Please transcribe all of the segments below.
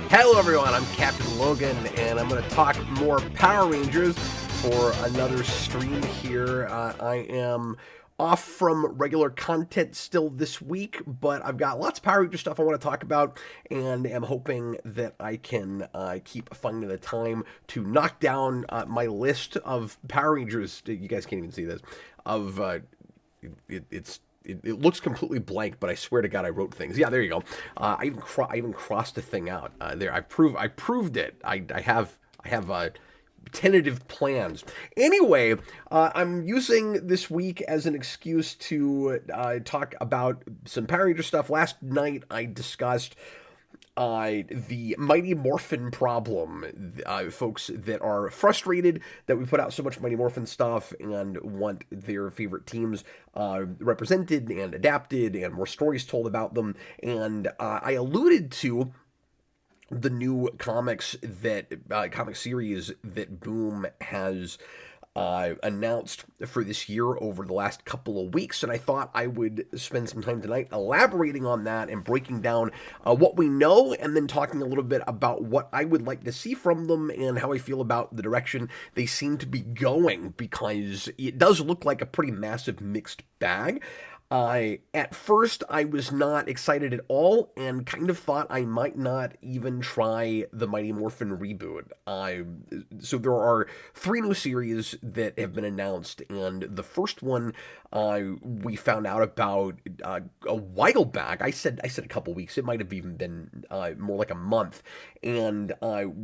Hello everyone, I'm Captain Logan, and I'm going to talk more Power Rangers for another stream here. I am off from regular content still this week, but I've got lots of Power Ranger stuff I want to talk about, and am hoping that I can keep finding the time to knock down my list of Power Rangers. You guys can't even see this. It looks completely blank, but I swear to God, I wrote things. Yeah, there you go. I even crossed the thing out. There, I proved it. I have tentative plans. Anyway, I'm using this week as an excuse to talk about some Power Ranger stuff. Last night, I discussed the Mighty Morphin problem. Folks that are frustrated that we put out so much Mighty Morphin stuff and want their favorite teams represented and adapted and more stories told about them. And I alluded to the new comic series that Boom has announced for this year over the last couple of weeks, and I thought I would spend some time tonight elaborating on that and breaking down what we know, and then talking a little bit about what I would like to see from them and how I feel about the direction they seem to be going, because it does look like a pretty massive mixed bag. At first, I was not excited at all and kind of thought I might not even try the Mighty Morphin reboot. So there are 3 new series that have been announced, and the first one we found out about a while back. I said a couple weeks. It might have even been more like a month. And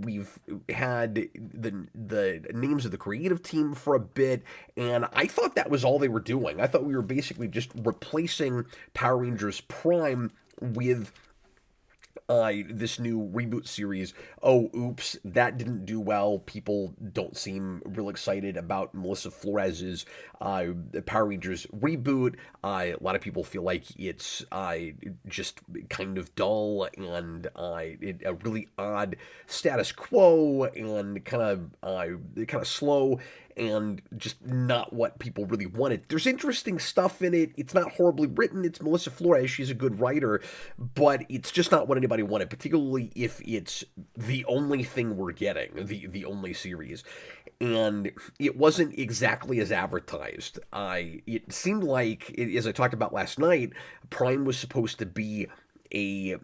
we've had the names of the creative team for a bit, and I thought that was all they were doing. I thought we were basically just replacing Power Rangers Prime with this new reboot series. Oh, oops, that didn't do well. People don't seem real excited about Melissa Flores's Power Rangers reboot. A lot of people feel like it's just kind of dull and a really odd status quo and kind of slow and just not what people really wanted. There's interesting stuff in it. It's not horribly written. It's Melissa Flores. She's a good writer, but it's just not what anybody wanted, particularly if it's the only thing we're getting, the only series. And it wasn't exactly as advertised. It seemed like, as I talked about last night, Prime was supposed to be a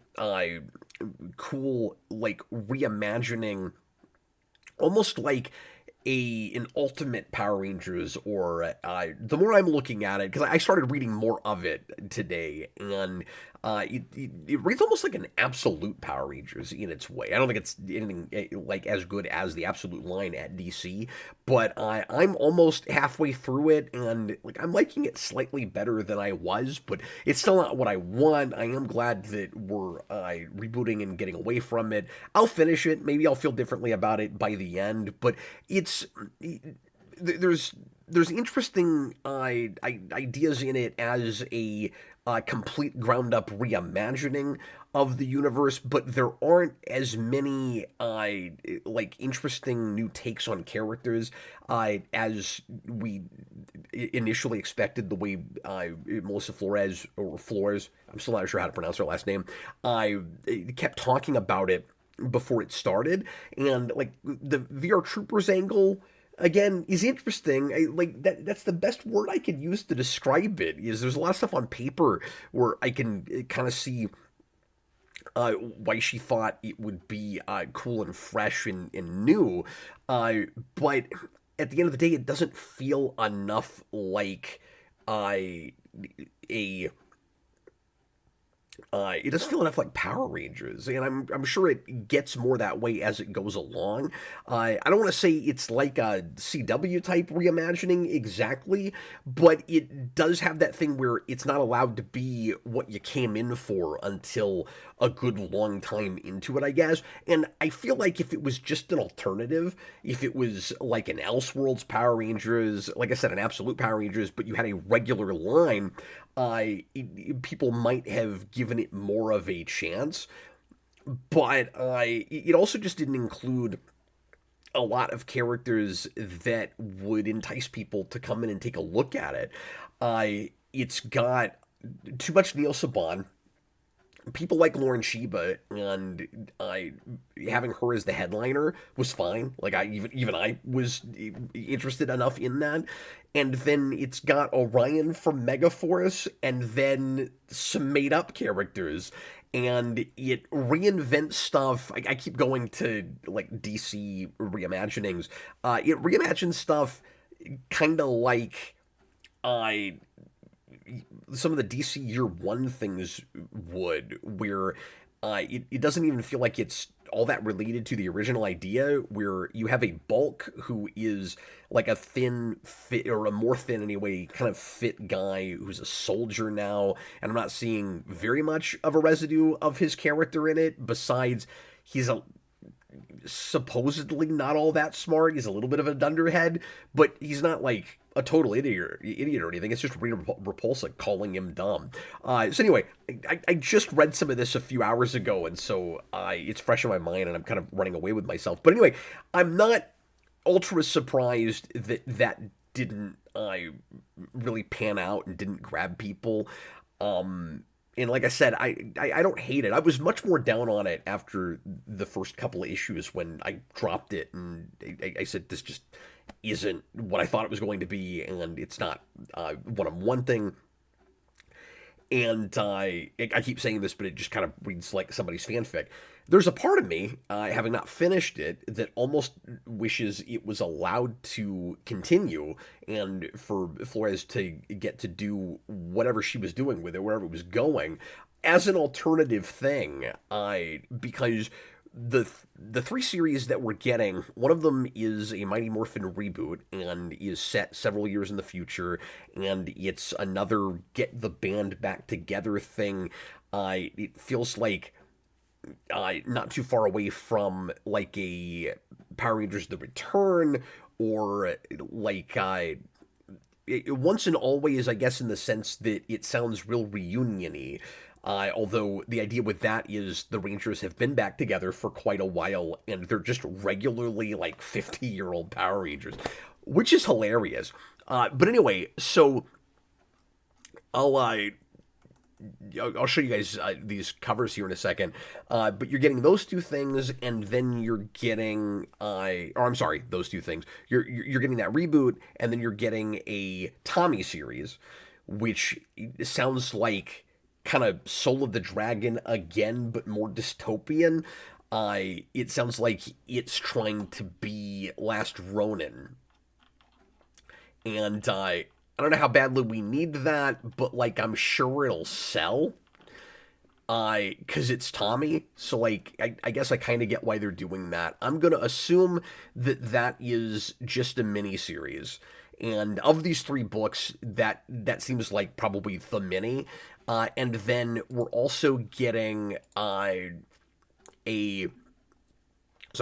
cool, like, reimagining, almost like an Ultimate Power Rangers, or the more I'm looking at it, because I started reading more of it today, and it reads almost like an Absolute Power Rangers in its way. I don't think it's anything like as good as the Absolute line at DC, but I'm almost halfway through it, and like I'm liking it slightly better than I was, but it's still not what I want. I am glad that we're rebooting and getting away from it. I'll finish it. Maybe I'll feel differently about it by the end, but there's interesting ideas in it as a complete ground up reimagining of the universe, but there aren't as many like interesting new takes on characters as we initially expected. The way Melissa Flores, or Flores, I'm still not sure how to pronounce her last name, I kept talking about it before it started, and like the VR Troopers angle again is interesting. That's the best word I could use to describe it. Is there's a lot of stuff on paper where I can kind of see why she thought it would be cool and fresh and new, but at the end of the day, it doesn't feel enough like a it doesn't feel enough like Power Rangers, and I'm sure it gets more that way as it goes along. I don't want to say it's like a CW type reimagining exactly, but it does have that thing where it's not allowed to be what you came in for until a good long time into it, I guess. And I feel like if it was just an alternative, if it was like an Elseworlds Power Rangers, like I said, an Absolute Power Rangers, but you had a regular line, people might have given it more of a chance. But it also just didn't include a lot of characters that would entice people to come in and take a look at it. It's got too much Neil Saban, people like Lauren Sheba, and having her as the headliner was fine. Like even I was interested enough in that. And then it's got Orion from Megaforce, and then some made up characters, and it reinvents stuff. I keep going to like DC reimaginings. It reimagines stuff kind of like I some of the DC Year One things would, where it doesn't even feel like it's all that related to the original idea, where you have a Bulk who is like a thin fit, or a more thin anyway, kind of fit guy who's a soldier now, and I'm not seeing very much of a residue of his character in it, besides he's a supposedly not all that smart. He's a little bit of a dunderhead, but he's not like a total idiot or anything. It's just Rita Repulsa calling him dumb. So anyway, I just read some of this a few hours ago, and so it's fresh in my mind, and I'm kind of running away with myself. But anyway, I'm not ultra surprised that didn't really pan out and didn't grab people. And like I said, I don't hate it. I was much more down on it after the first couple of issues when I dropped it, and I said this just isn't what I thought it was going to be, and it's not what I'm wanting. And I keep saying this, but it just kind of reads like somebody's fanfic. There's a part of me, having not finished it, that almost wishes it was allowed to continue, and for Flores to get to do whatever she was doing with it, wherever it was going, as an alternative thing. Because the three series that we're getting, one of them is a Mighty Morphin reboot and is set several years in the future, and it's another get the band back together thing. It feels like not too far away from like a Power Rangers The Return, or like Once and Always, I guess, in the sense that it sounds real reunion-y. Although the idea with that is the Rangers have been back together for quite a while, and they're just regularly like 50-year-old Power Rangers, which is hilarious. But anyway, so I'll show you guys these covers here in a second. But you're getting those two things, and then you're getting, or I'm sorry, those two things. You're getting that reboot, and then you're getting a Tommy series, which sounds like kind of Soul of the Dragon again, but more dystopian. It sounds like it's trying to be Last Ronin, and I don't know how badly we need that, but like I'm sure it'll sell. Cause it's Tommy, so like I guess I kind of get why they're doing that. I'm gonna assume that is just a mini series, and of these three books, that seems like probably the mini. And then we're also getting so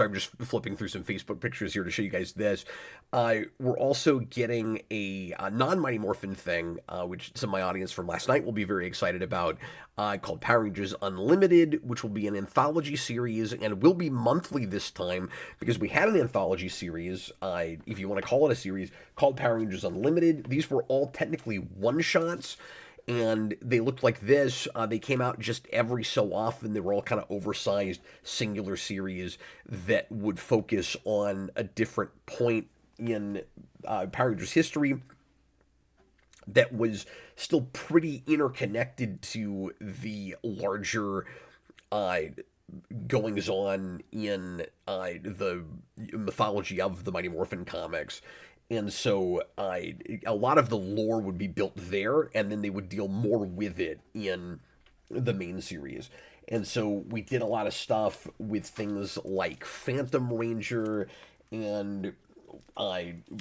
I'm just flipping through some Facebook pictures here to show you guys this. We're also getting a non-Mighty Morphin thing, which some of my audience from last night will be very excited about, called Power Rangers Unlimited, which will be an anthology series and will be monthly this time, because we had an anthology series, if you want to call it a series, called Power Rangers Unlimited. These were all technically one-shots, and they looked like this. They came out just every so often. They were all kind of oversized, singular series that would focus on a different point in Power Rangers history that was still pretty interconnected to the larger goings-on in the mythology of the Mighty Morphin comics. And so a lot of the lore would be built there, and then they would deal more with it in the main series. And so we did a lot of stuff with things like Phantom Ranger, and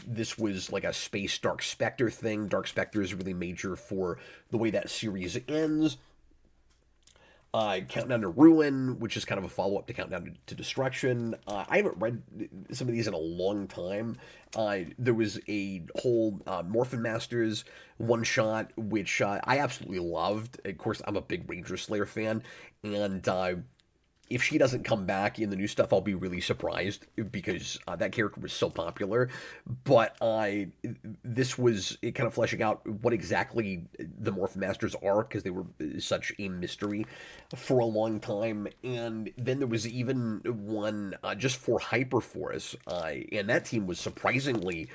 this was like a space Dark Spectre thing. Dark Spectre is really major for the way that series ends. Countdown to Ruin, which is kind of a follow-up to Countdown to Destruction. I haven't read some of these in a long time. There was a whole Morphin Masters one-shot, which I absolutely loved. Of course, I'm a big Ranger Slayer fan, and if she doesn't come back in the new stuff, I'll be really surprised because that character was so popular. But this was it kind of fleshing out what exactly the Morphin Masters are because they were such a mystery for a long time. And then there was even one just for Hyperforce, and that team was surprisingly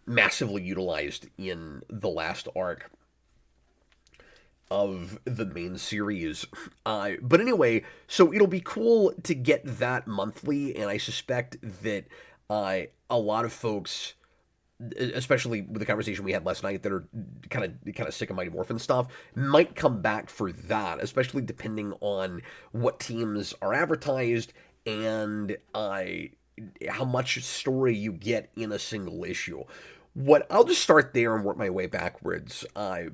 massively utilized in the last arc of the main series. But anyway, so it'll be cool to get that monthly, and I suspect that a lot of folks, especially with the conversation we had last night, that are kind of sick of Mighty Morphin stuff, might come back for that, especially depending on what teams are advertised and how much story you get in a single issue. I'll just start there and work my way backwards,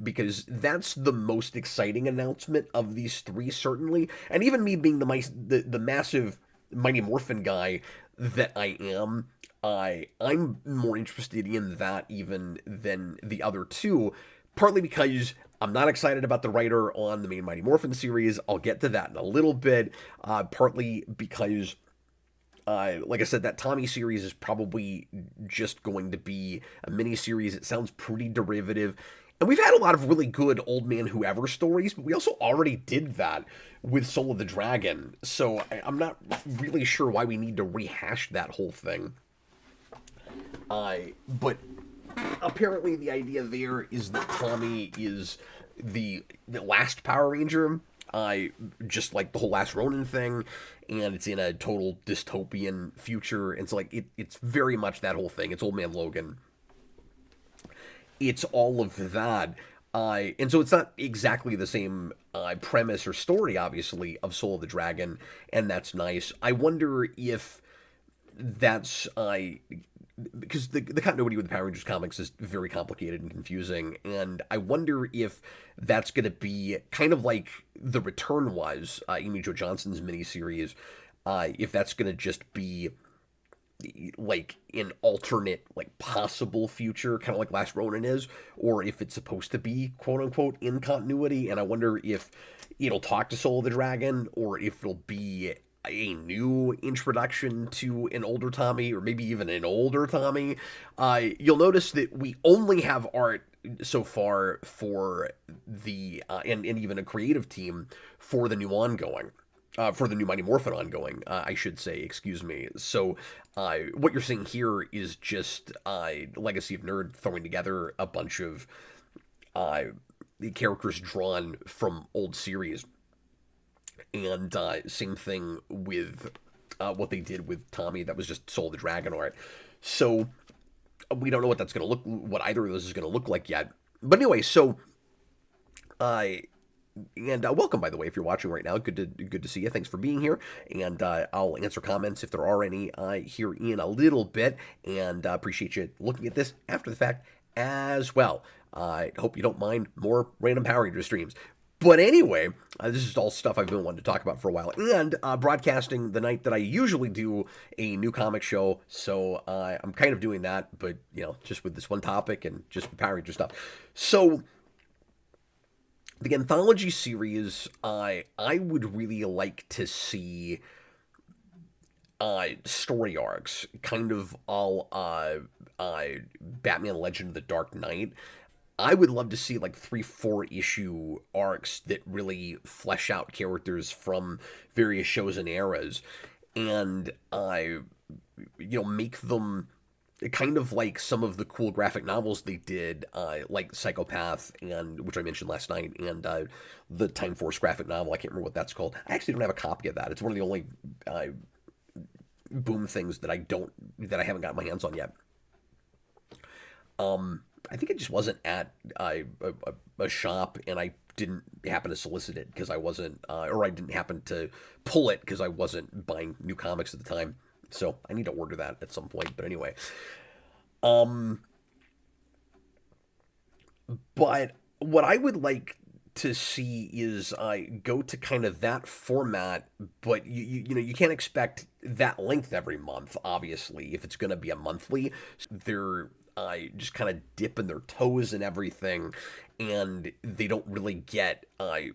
because that's the most exciting announcement of these three, certainly. And even me being the massive Mighty Morphin guy that I am, I'm more interested in that even than the other two, partly because I'm not excited about the writer on the main Mighty Morphin series. I'll get to that in a little bit. Partly because like I said, that Tommy series is probably just going to be a mini series. It sounds pretty derivative. And we've had a lot of really good Old Man Whoever stories, but we also already did that with Soul of the Dragon. So I'm not really sure why we need to rehash that whole thing. But apparently the idea there is that Tommy is the last Power Ranger, just like the whole Last Ronin thing, and it's in a total dystopian future, and so like it's very much that whole thing. It's Old Man Logan. It's all of that. And so it's not exactly the same premise or story, obviously, of Soul of the Dragon, and that's nice. I wonder if that's because the continuity with the Power Rangers comics is very complicated and confusing, and I wonder if that's going to be kind of like The Return was, Amy Jo Johnson's miniseries, if that's going to just be like an alternate, like possible future, kind of like Last Ronin is, or if it's supposed to be quote unquote in continuity. And I wonder if it'll talk to Soul of the Dragon, or if it'll be a new introduction to an older Tommy, or maybe even an older Tommy. You'll notice that we only have art so far for the and even a creative team for the new ongoing. For the new Mighty Morphin ongoing, I should say, excuse me. So, what you're seeing here is just Legacy of Nerd throwing together a bunch of the characters drawn from old series. And same thing with what they did with Tommy. That was just Soul of the Dragon art. So, we don't know what that's going to what either of those is going to look like yet. But anyway, so and welcome, by the way, if you're watching right now. Good to see you. Thanks for being here. And I'll answer comments if there are any here in a little bit. And appreciate you looking at this after the fact as well. I hope you don't mind more random Power Ranger streams. But anyway, this is all stuff I've been wanting to talk about for a while. And broadcasting the night that I usually do a new comic show. So I'm kind of doing that, but, just with this one topic and just with Power Ranger stuff. So the anthology series, I would really like to see story arcs, kind of all Batman Legend of the Dark Knight. I would love to see like 3-4 issue arcs that really flesh out characters from various shows and eras, and make them kind of like some of the cool graphic novels they did, like Psychopath, and which I mentioned last night, and the Time Force graphic novel. I can't remember what that's called. I actually don't have a copy of that. It's one of the only Boom things that I haven't got my hands on yet. I think it just wasn't at a shop, and I didn't happen to solicit it because I wasn't, or I didn't happen to pull it because I wasn't buying new comics at the time. So I need to order that at some point. But anyway, but what I would like to see is go to kind of that format, but you can't expect that length every month, obviously, if it's going to be a monthly. They're just kind of dipping their toes in everything, and they don't really get like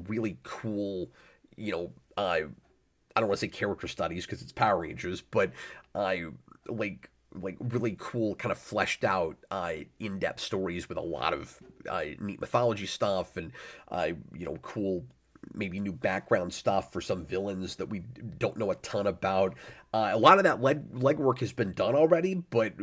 really cool, you know, I don't want to say character studies because it's Power Rangers, but like really cool kind of fleshed out in-depth stories with a lot of neat mythology stuff and cool maybe new background stuff for some villains that we don't know a ton about. A lot of that legwork has been done already, but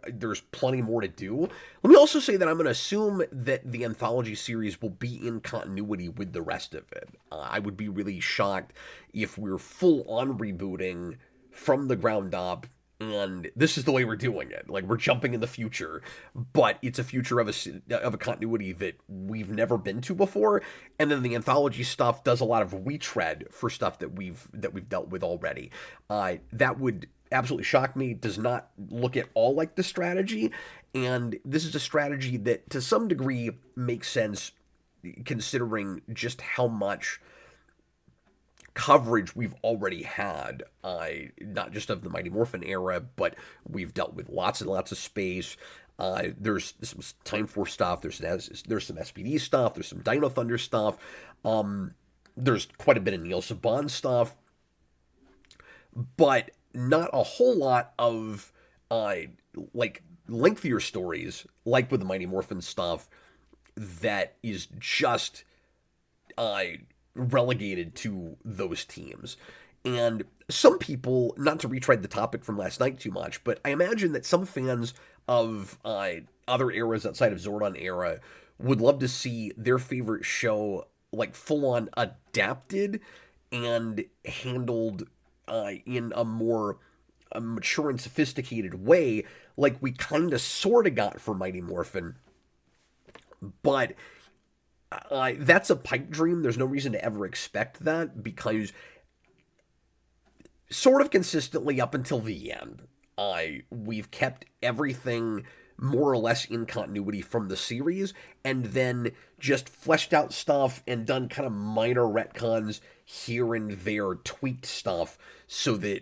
there's plenty more to do. Let me also say that I'm going to assume that the anthology series will be in continuity with the rest of it. I would be really shocked if we're full on rebooting from the ground up and this is the way we're doing it. Like, we're jumping in the future, but it's a future of a continuity that we've never been to before. And then the anthology stuff does a lot of retread for stuff that we've dealt with already. That would absolutely shock me. Does not look at all like the strategy, and this is a strategy that to some degree makes sense considering just how much coverage we've already had, not just of the Mighty Morphin era, but we've dealt with lots and lots of space. There's some Time Force stuff. There's some SPD stuff. There's some Dino Thunder stuff. There's quite a bit of Neil Saban stuff, but not a whole lot of like lengthier stories, like with the Mighty Morphin stuff, that is just relegated to those teams. And some people, not to retread the topic from last night too much, but I imagine that some fans of other eras outside of Zordon era would love to see their favorite show like full on adapted and handled in a more mature and sophisticated way, like we kind of sort of got for Mighty Morphin. But that's a pipe dream. There's no reason to ever expect that, because sort of consistently up until the end, we've kept everything more or less in continuity from the series, and then just fleshed out stuff and done kind of minor retcons here and there, tweaked stuff so that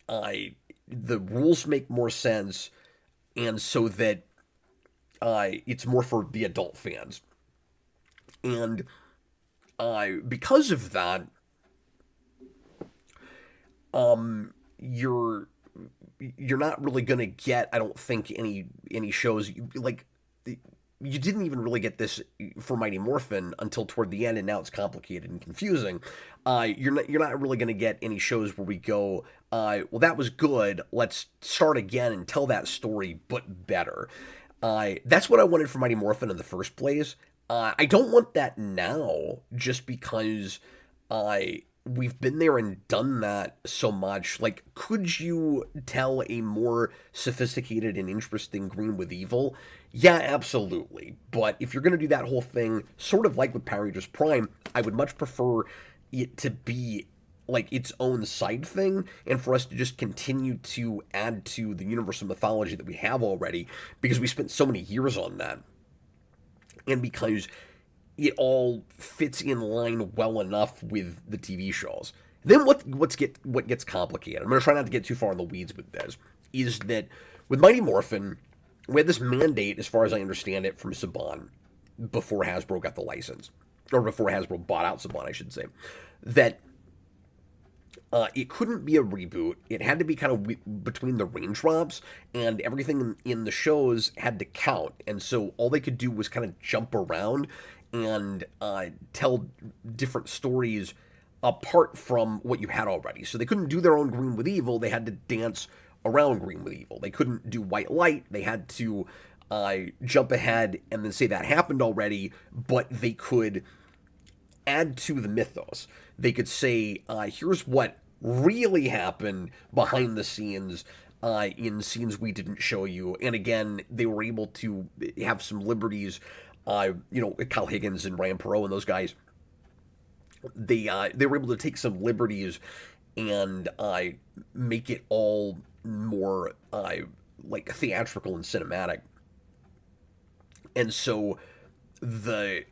the rules make more sense, and so that it's more for the adult fans. And because of that, you're not really gonna get, I don't think, any shows like you didn't even really get this for Mighty Morphin until toward the end, and now it's complicated and confusing. You're not really gonna get any shows where we go, well, that was good, let's start again and tell that story but better. That's what I wanted for Mighty Morphin in the first place. I don't want that now, just because we've been there and done that so much. Like, could you tell a more sophisticated and interesting Green with Evil? Yeah, absolutely. But if you're going to do that whole thing, sort of like with Power Rangers Prime, I would much prefer it to be like its own side thing, and for us to just continue to add to the universal mythology that we have already, because we spent so many years on that. And because it all fits in line well enough with the TV shows. Then what gets complicated, I'm going to try not to get too far in the weeds with this, is that with Mighty Morphin, we had this mandate, as far as I understand it, from Saban, before Hasbro got the license, or before Hasbro bought out Saban, I should say, that it couldn't be a reboot. It had to be kind of between the raindrops, and everything in the shows had to count. And so all they could do was kind of jump around and tell different stories apart from what you had already. So they couldn't do their own Green with Evil. They had to dance around Green with Evil. They couldn't do White Light. They had to jump ahead and then say that happened already, but they could add to the mythos. They could say, here's what really happened behind the scenes in scenes we didn't show you. And again, they were able to have some liberties. Kyle Higgins and Ryan Perot and those guys, they were able to take some liberties and make it all more like theatrical and cinematic. And so the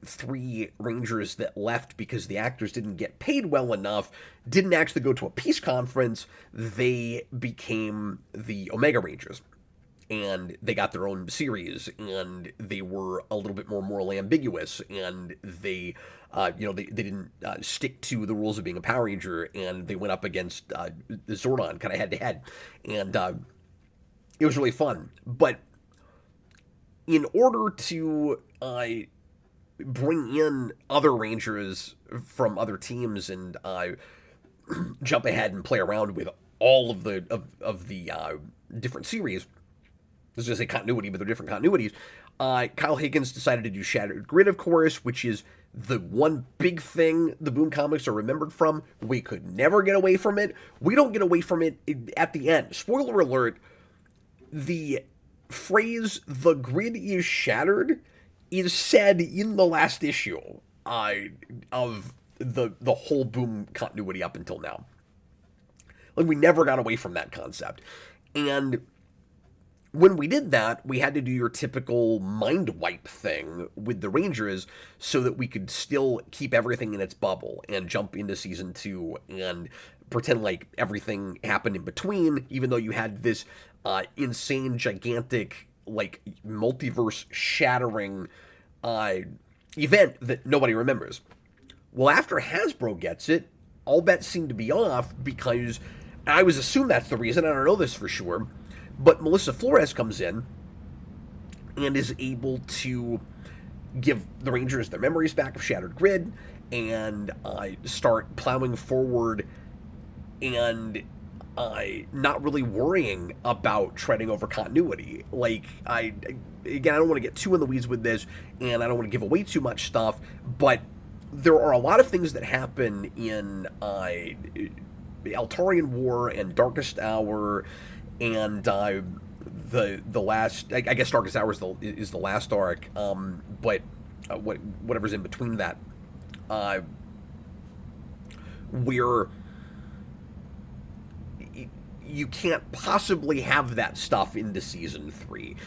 three Rangers that left because the actors didn't get paid well enough didn't actually go to a peace conference. They became the Omega Rangers. and they got their own series, and they were a little bit more morally ambiguous, and they they didn't stick to the rules of being a Power Ranger, and they went up against the Zordon kind of head to head, and it was really fun. But in order to bring in other Rangers from other teams and jump ahead and play around with all of the different series, this is just a continuity, but they're different continuities. Kyle Higgins decided to do Shattered Grid, of course, which is the one big thing the Boom comics are remembered from. We could never get away from it. We don't get away from it at the end. Spoiler alert, the phrase, "the grid is shattered," is said in the last issue of the whole Boom continuity up until now. Like, we never got away from that concept. And when we did that, we had to do your typical mind wipe thing with the Rangers so that we could still keep everything in its bubble and jump into season 2 and pretend like everything happened in between, even though you had this insane, gigantic, like, multiverse shattering event that nobody remembers. Well, after Hasbro gets it, all bets seem to be off, because I always assume that's the reason. I don't know this for sure. But Melissa Flores comes in and is able to give the Rangers their memories back of Shattered Grid and start plowing forward and not really worrying about treading over continuity. Like, again, I don't want to get too in the weeds with this, and I don't want to give away too much stuff, but there are a lot of things that happen in Altarian War and Darkest Hour and the last, I guess Darkest Hour is the last arc, but whatever's in between that, where you can't possibly have that stuff into season 3.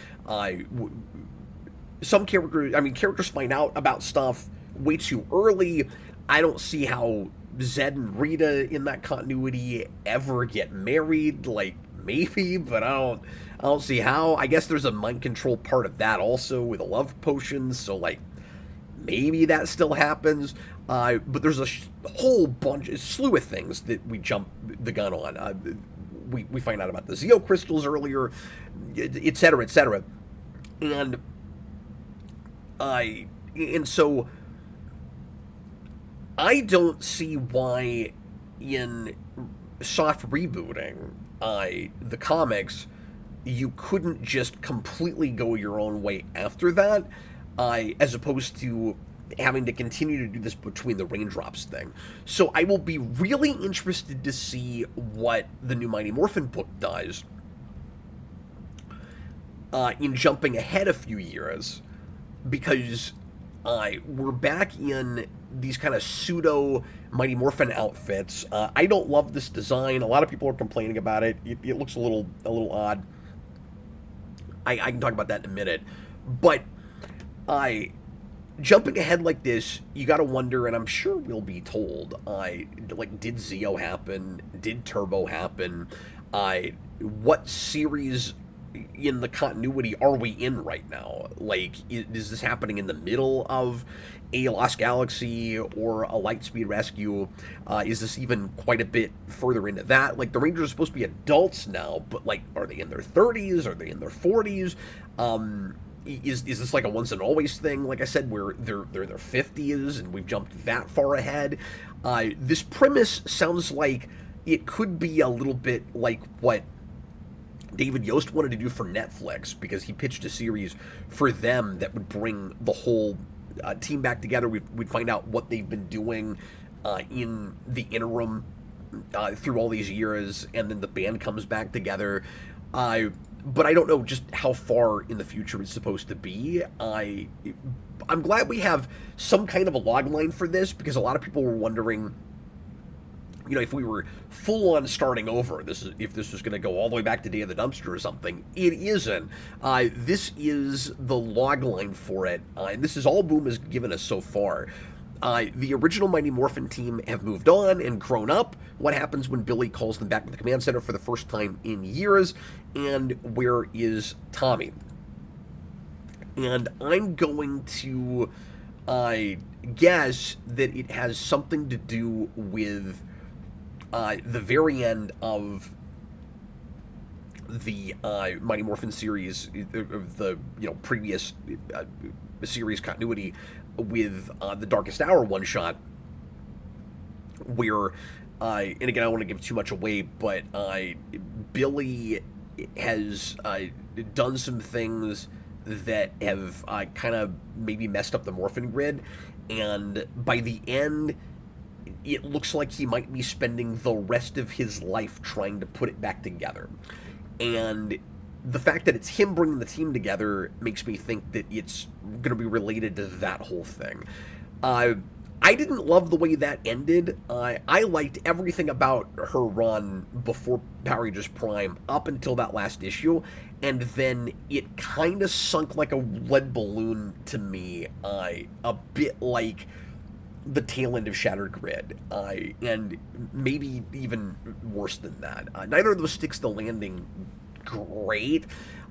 Some characters find out about stuff way too early. I don't see how Zed and Rita in that continuity ever get married. Like, maybe, but I don't see how. I guess there's a mind control part of that also with a love potion, so like maybe that still happens. But there's a whole slew of things that we jump the gun on. We find out about the Zeo crystals earlier, etc., etc. And so I don't see why in soft rebooting the comics you couldn't just completely go your own way after that, as opposed to having to continue to do this between the raindrops thing. So I will be really interested to see what the new Mighty Morphin book does in jumping ahead a few years, because we're back in these kind of pseudo Mighty Morphin outfits. I don't love this design. A lot of people are complaining about it. It looks a little odd. I can talk about that in a minute. But jumping ahead like this, you got to wonder, and I'm sure we'll be told, did Zeo happen? Did Turbo happen? What series in the continuity are we in right now? Like, is this happening in the middle of a Lost Galaxy or a Lightspeed Rescue? Is this even quite a bit further into that? Like, the Rangers are supposed to be adults now, but, like, are they in their 30s? Are they in their 40s? Is this like a once and always thing, like I said, where they're in their 50s and we've jumped that far ahead? This premise sounds like it could be a little bit like what David Yost wanted to do for Netflix, because he pitched a series for them that would bring the whole team back together. We'd find out what they've been doing in the interim through all these years, and then the band comes back together. But I don't know just how far in the future it's supposed to be. I'm glad we have some kind of a log line for this, because a lot of people were wondering, if we were full on starting over, if this was going to go all the way back to Day of the Dumpster or something. It isn't. This is the log line for it, and this is all Boom has given us so far. The original Mighty Morphin team have moved on and grown up. What happens when Billy calls them back to the command center for the first time in years? And where is Tommy? And I'm going to guess that it has something to do with the very end of the Mighty Morphin series, the previous series continuity with the Darkest Hour one shot, where and again I don't want to give too much away, but Billy has done some things that have kind of maybe messed up the Morphin grid, and by the end it looks like he might be spending the rest of his life trying to put it back together. And the fact that it's him bringing the team together makes me think that it's going to be related to that whole thing. I didn't love the way that ended. I liked everything about her run before Power Rangers Prime up until that last issue, and then it kind of sunk like a lead balloon to me, a bit like the tail end of Shattered Grid, and maybe even worse than that. Neither of those sticks the landing great.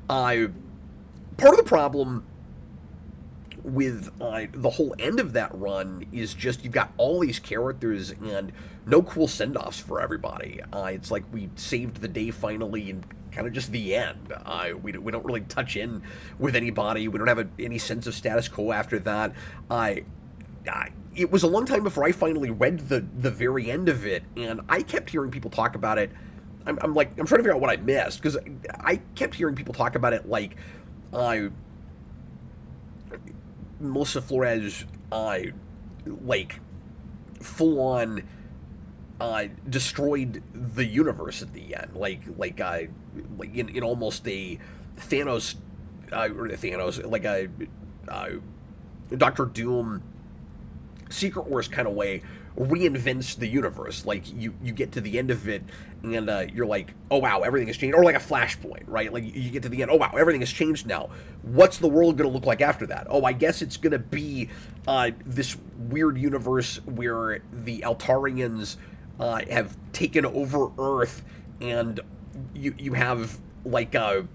Part of the problem with the whole end of that run is just you've got all these characters and no cool send-offs for everybody. It's like we saved the day finally and kind of just the end. We don't really touch in with anybody. We don't have any sense of status quo after that. It was a long time before I finally read the very end of it, and I kept hearing people talk about it. I'm trying to figure out what I missed, because I kept hearing people talk about it like Melissa Flores like full on destroyed the universe at the end, like in almost a Thanos like a Doctor Doom Secret Wars kind of way, reinvents the universe. Like you get to the end of it and you're like, oh wow, everything has changed. Or like a Flashpoint, right? Like you get to the end, oh wow, everything has changed now. What's the world going to look like after that? Oh, I guess it's going to be this weird universe where the Altarians have taken over Earth, and you have like a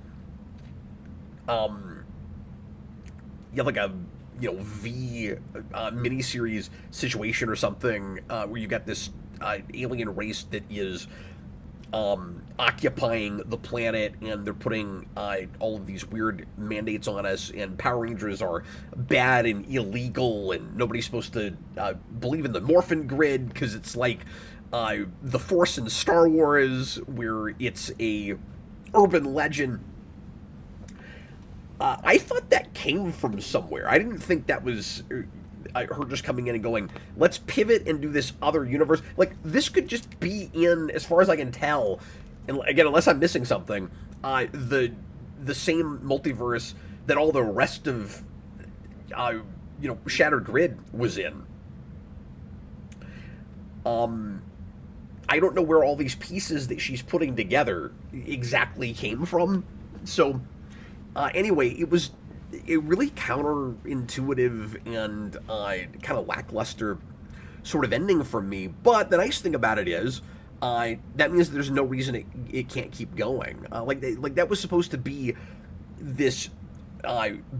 V miniseries situation or something, where you got this alien race that is occupying the planet, and they're putting all of these weird mandates on us, and Power Rangers are bad and illegal, and nobody's supposed to believe in the Morphin grid because it's like the Force in Star Wars, where it's a urban legend. I thought that came from somewhere. I didn't think that was her just coming in and going, let's pivot and do this other universe. Like, this could just be in, as far as I can tell, and again, unless I'm missing something, the same multiverse that all the rest of, Shattered Grid was in. I don't know where all these pieces that she's putting together exactly came from. So, anyway, it was a really counterintuitive and kind of lackluster sort of ending for me. But the nice thing about it is that means there's no reason it can't keep going. Like that was supposed to be this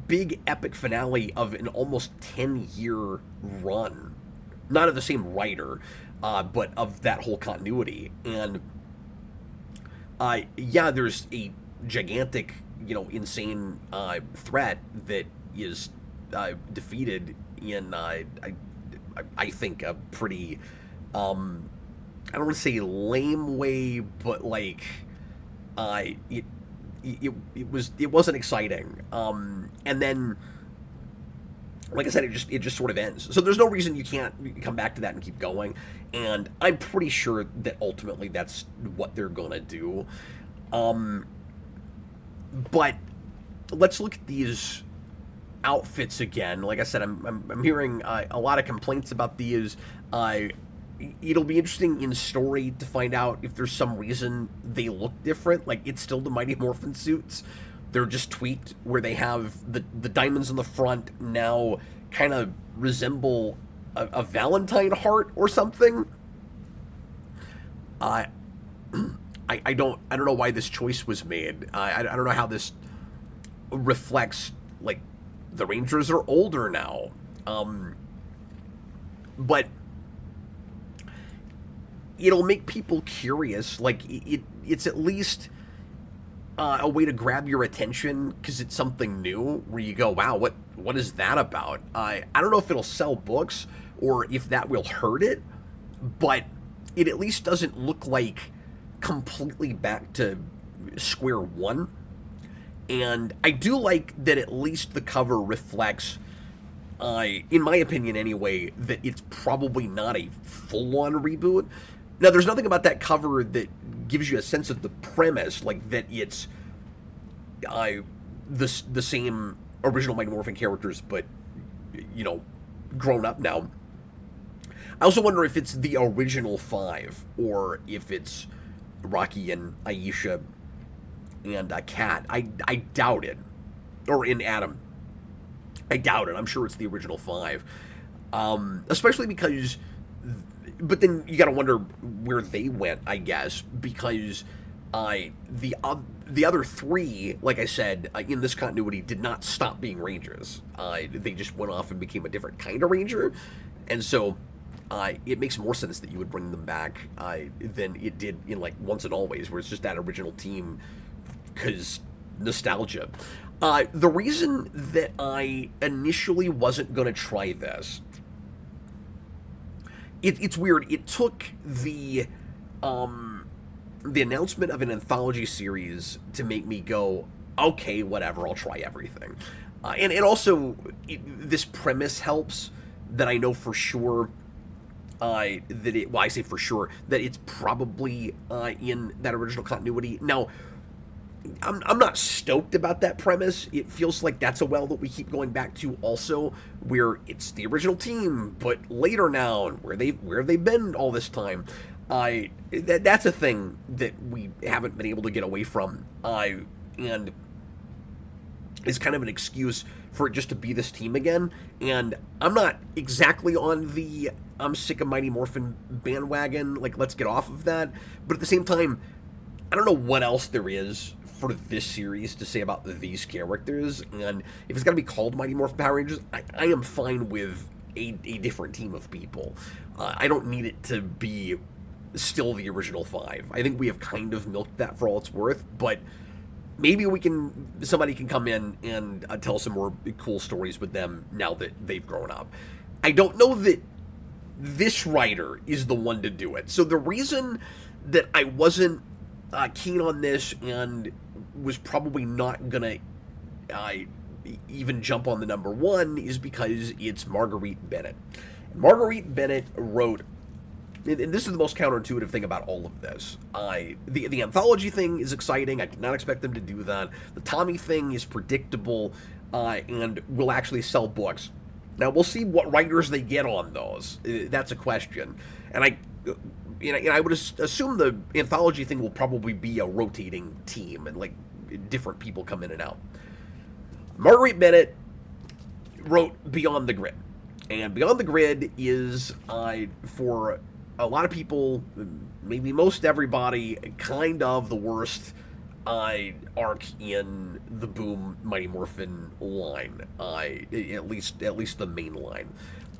big epic finale of an almost 10-year run. Not of the same writer, but of that whole continuity. And there's a gigantic, insane threat that is defeated in, I think, a pretty, I don't want to say lame way, but like, it wasn't exciting. And then, like I said, it just sort of ends. So there's no reason you can't come back to that and keep going. And I'm pretty sure that ultimately that's what they're gonna do. But let's look at these outfits again. Like I said, I'm hearing a lot of complaints about these. It'll be interesting in story to find out if there's some reason they look different. Like, it's still the Mighty Morphin suits. They're just tweaked, where they have the diamonds on the front now kind of resemble a Valentine heart or something. I don't know why this choice was made. I don't know how this reflects, like, the Rangers are older now. But it'll make people curious. Like, it's at least a way to grab your attention because it's something new where you go, wow, what is that about? I don't know if it'll sell books or if that will hurt it, but it at least doesn't look like completely back to square one. And I do like that at least the cover reflects, in my opinion anyway, that it's probably not a full-on reboot. Now, there's nothing about that cover that gives you a sense of the premise, like that it's the same original Mighty Morphin characters, but, you know, grown up now. I also wonder if it's the original 5, or if it's Rocky and Aisha and Kat. I doubt it. Or in Adam. I doubt it. I'm sure it's the original 5. Especially because... But then you got to wonder where they went, I guess, because the other 3, like I said, in this continuity, did not stop being Rangers. They just went off and became a different kind of Ranger, and so it makes more sense that you would bring them back than it did in, like, Once and Always, where it's just that original team, because nostalgia. The reason that I initially wasn't going to try this... It's weird. It took the announcement of an anthology series to make me go, okay, whatever, I'll try everything. And also, this premise helps that I know for sure I say for sure, that it's probably in that original continuity. Now, I'm not stoked about that premise. It feels like that's a well that we keep going back to also, where it's the original team, but later now, and where have they been all this time? That's a thing that we haven't been able to get away from, and it's kind of an excuse for it just to be this team again. And I'm not exactly on the I'm sick of Mighty Morphin bandwagon, like, let's get off of that, but at the same time, I don't know what else there is for this series to say about these characters, and if it's got to be called Mighty Morphin Power Rangers, I am fine with a different team of people. I don't need it to be still the original 5. I think we have kind of milked that for all it's worth, but maybe somebody can come in and tell some more cool stories with them now that they've grown up. I don't know that this writer is the one to do it. So the reason that I wasn't keen on this and was probably not gonna even jump on the number 1 is because it's Marguerite Bennett. Marguerite Bennett wrote, and this is the most counterintuitive thing about all of this. The anthology thing is exciting. I did not expect them to do that. The Tommy thing is predictable and will actually sell books. Now, we'll see what writers they get on those. That's a question. And I would assume the anthology thing will probably be a rotating team and, like, different people come in and out. Marguerite Bennett wrote Beyond the Grid. And Beyond the Grid is, for a lot of people, maybe most everybody, kind of the worst arc in the Boom Mighty Morphin line. At least the main line.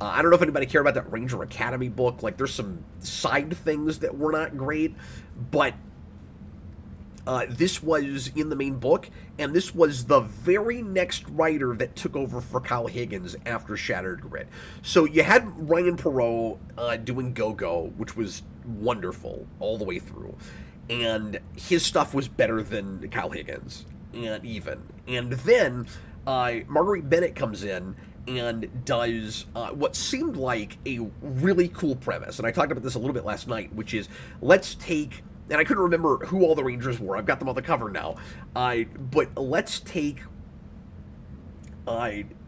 I don't know if anybody cared about that Ranger Academy book. Like, there's some side things that were not great, but this was in the main book, and this was the very next writer that took over for Kyle Higgins after Shattered Grid. So you had Ryan Perot doing Go-Go, which was wonderful all the way through, and his stuff was better than Kyle Higgins, and then Marguerite Bennett comes in and does what seemed like a really cool premise. And I talked about this a little bit last night, which is, let's take, and I couldn't remember who all the Rangers were. I've got them on the cover now. But let's take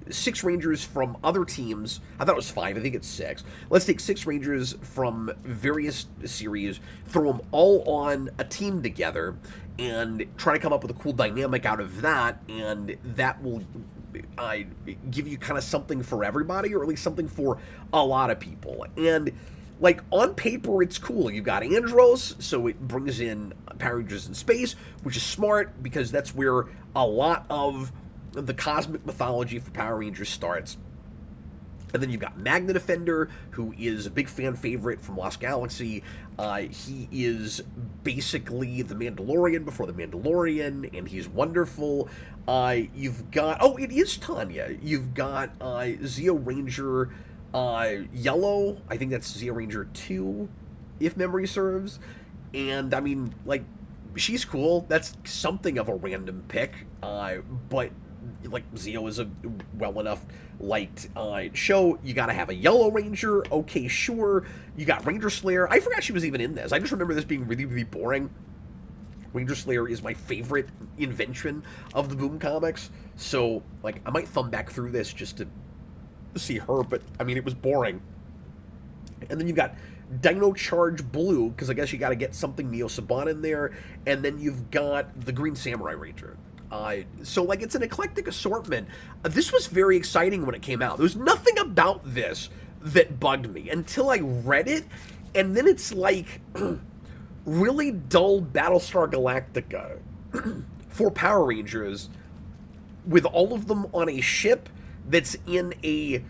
6 Rangers from other teams. I thought it was 5. I think it's 6. Let's take 6 Rangers from various series, throw them all on a team together, and try to come up with a cool dynamic out of that, and that will give you kind of something for everybody, or at least something for a lot of people. And like on paper, it's cool. You've got Andros, so it brings in Power Rangers in space, which is smart because that's where a lot of the cosmic mythology for Power Rangers starts. And then you've got Magna Defender, who is a big fan favorite from Lost Galaxy. He is basically the Mandalorian before the Mandalorian, and he's wonderful. You've got... Oh, it is Tanya. You've got Zeo Ranger Yellow. I think that's Zeo Ranger 2, if memory serves. And, I mean, like, she's cool. That's something of a random pick. But... like Zeo is a well enough liked show. You gotta have a Yellow Ranger. Okay, sure. You got Ranger Slayer. I forgot she was even in this. I just remember this being really, really boring. Ranger Slayer is my favorite invention of the Boom comics. So, like, I might thumb back through this just to see her, but, I mean, it was boring. And then you've got Dino Charge Blue, because I guess you gotta get something Neo Saban in there. And then you've got the Green Samurai Ranger. So, like, it's an eclectic assortment. This was very exciting when it came out. There was nothing about this that bugged me until I read it, and then it's like really dull Battlestar Galactica for Power Rangers with all of them on a ship that's in a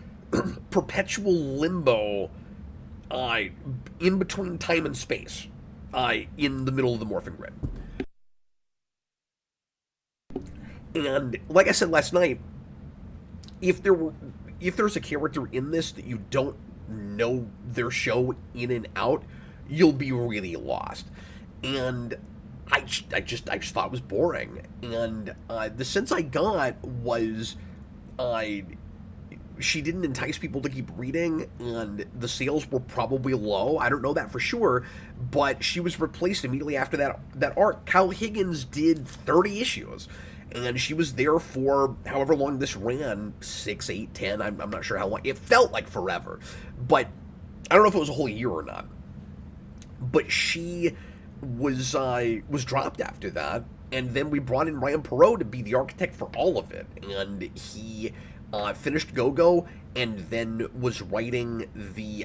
perpetual limbo in between time and space in the middle of the Morphin Grid. And like I said last night, if there's a character in this that you don't know their show in and out, you'll be really lost. And I just thought it was boring. And the sense I got was she didn't entice people to keep reading, and the sales were probably low. I don't know that for sure, but she was replaced immediately after that arc. Kyle Higgins did 30 issues. And she was there for however long this ran, 6, 8, 10, I'm not sure how long. It felt like forever. But I don't know if it was a whole year or not. But she was dropped after that. And then we brought in Ryan Perot to be the architect for all of it. And he finished Go-Go and then was writing the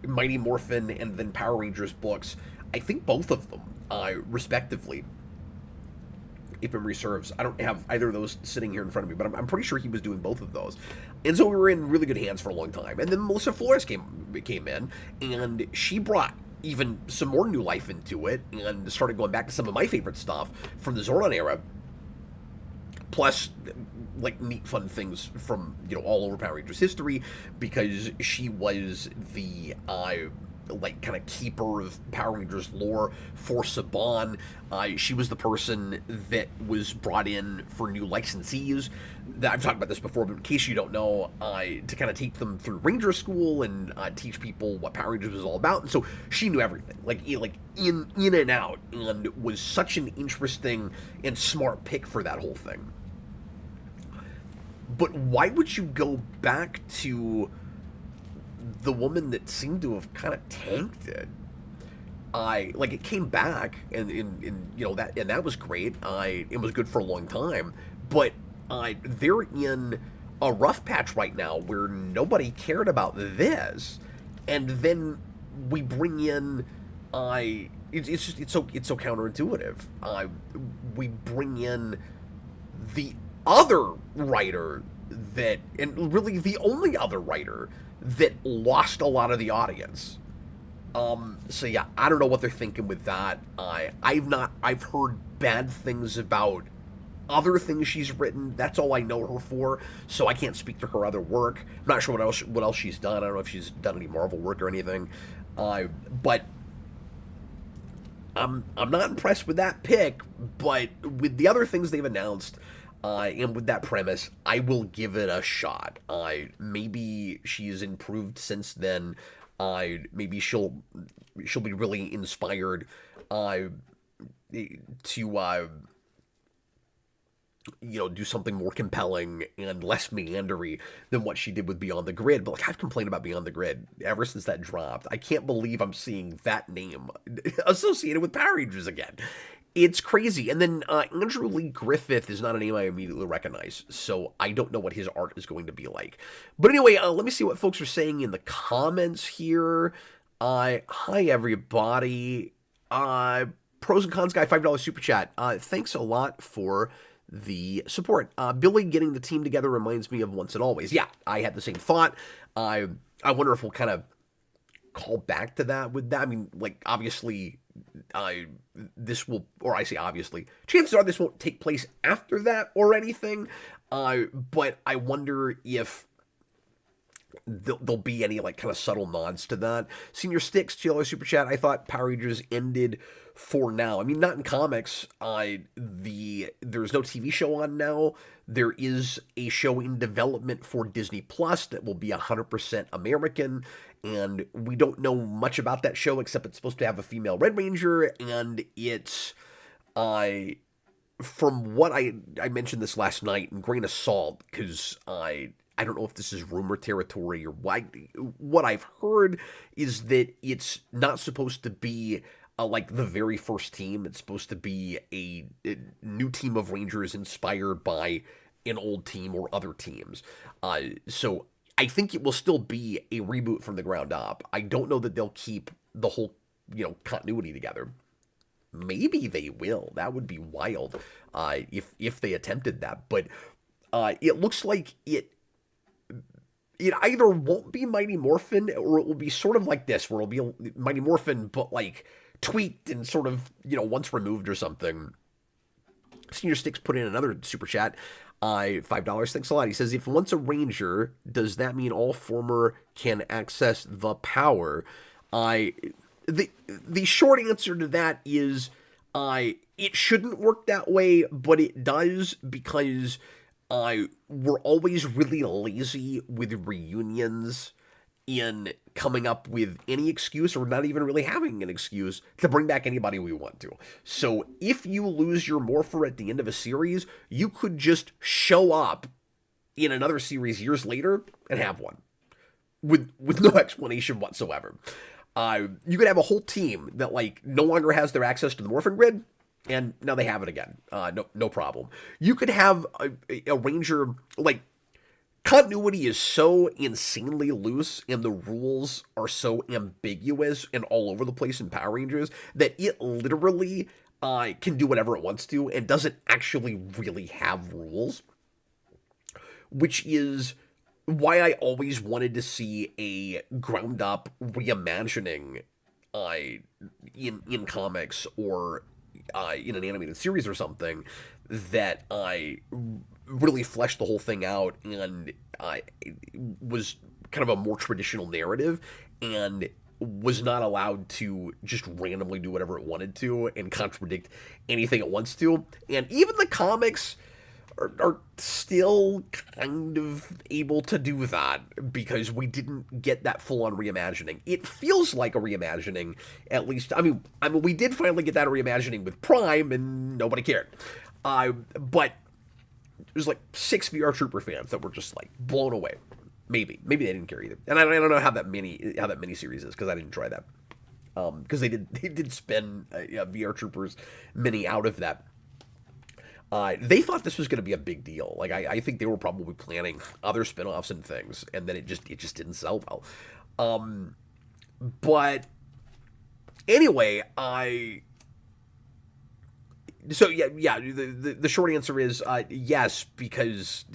Mighty Morphin and then Power Rangers books. I think both of them, respectively. If memory serves. I don't have either of those sitting here in front of me, but I'm pretty sure he was doing both of those. And so we were in really good hands for a long time. And then Melissa Flores came in, and she brought even some more new life into it, and started going back to some of my favorite stuff from the Zordon era. Plus, like, neat fun things from, all over Power Rangers history, because she was the like, kind of keeper of Power Rangers lore for Saban. She was the person that was brought in for new licensees. I've talked about this before, but in case you don't know, to kind of take them through Ranger School and teach people what Power Rangers was all about. And so she knew everything, like in and out, and was such an interesting and smart pick for that whole thing. But why would you go back to the woman that seemed to have kind of tanked it? It came back, and that was great. It was good for a long time, but they're in a rough patch right now where nobody cared about this, and then we bring in it's so counterintuitive. We bring in the other writer and really the only other writer that lost a lot of the audience. So yeah, I don't know what they're thinking with that. I've heard bad things about other things she's written. That's all I know her for, so I can't speak to her other work. I'm not sure what else she's done. I don't know if she's done any Marvel work or anything. But I'm not impressed with that pick, but with the other things they've announced, and with that premise, I will give it a shot. Maybe she's improved since then. Maybe she'll be really inspired to do something more compelling and less meandery than what she did with Beyond the Grid. But I've complained about Beyond the Grid ever since that dropped. I can't believe I'm seeing that name associated with Power Rangers again. It's crazy. And then Andrew Lee Griffith is not a name I immediately recognize, so I don't know what his art is going to be like. But anyway, let me see what folks are saying in the comments here. Hi, everybody. Pros and Cons Guy, $5 super chat. Thanks a lot for the support. Billy getting the team together reminds me of Once and Always. Yeah, I had the same thought. I wonder if we'll kind of call back to that with that. I mean, like, obviously, this will, or I say obviously, chances are this won't take place after that or anything. But I wonder if there'll be any like kind of subtle nods to that. Senior Sticks, $2 super chat. I thought Power Rangers ended for now. I mean, not in comics. There's no TV show on now. There is a show in development for Disney Plus that will be 100% American, and we don't know much about that show except it's supposed to have a female Red Ranger, and it's from what I mentioned this last night, and grain of salt, because I don't know if this is rumor territory or why. What I've heard is that it's not supposed to be like the very first team. It's supposed to be a new team of Rangers inspired by an old team or other teams. So I think it will still be a reboot from the ground up. I don't know that they'll keep the whole, continuity together. Maybe they will. That would be wild if they attempted that. But it looks like it either won't be Mighty Morphin or it will be sort of like this, where it'll be Mighty Morphin, but like tweaked and sort of, once removed or something. Senior Sticks put in another super chat. $5. Thanks a lot. He says, if once a Ranger, does that mean all former can access the power? The short answer to that is it shouldn't work that way, but it does, because we're always really lazy with reunions in coming up with any excuse, or not even really having an excuse, to bring back anybody we want to. So if you lose your Morpher at the end of a series, you could just show up in another series years later and have one with no explanation whatsoever. You could have a whole team that like no longer has their access to the Morphin grid, and now they have it again. No problem. You could have a Ranger, like, continuity is so insanely loose and the rules are so ambiguous and all over the place in Power Rangers that it literally can do whatever it wants to and doesn't actually really have rules, which is why I always wanted to see a ground up reimagining in comics or in an animated series or something that really fleshed the whole thing out and was kind of a more traditional narrative and was not allowed to just randomly do whatever it wanted to and contradict anything it wants to. And even the comics are still kind of able to do that because we didn't get that full-on reimagining. It feels like a reimagining, at least. I mean, we did finally get that reimagining with Prime, and nobody cared. But there's like 6 VR Trooper fans that were just like blown away. Maybe they didn't care either. And I don't know how that mini series is, because I didn't try that. Because they did spin VR Troopers mini out of that. They thought this was going to be a big deal. Like, I think they were probably planning other spinoffs and things, and then it just didn't sell well. But anyway, the short answer is yes, because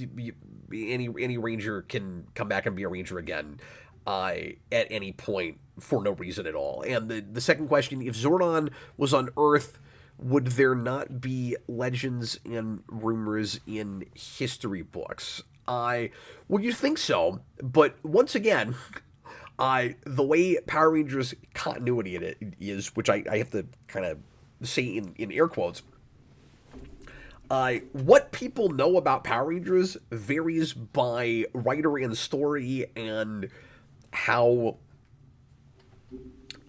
any Ranger can come back and be a Ranger again at any point for no reason at all. And the second question, if Zordon was on Earth, would there not be legends and rumors in history books? Well, you'd think so, but once again, the way Power Rangers continuity it is, which I have to kind of say in air quotes, what people know about Power Rangers varies by writer and story and how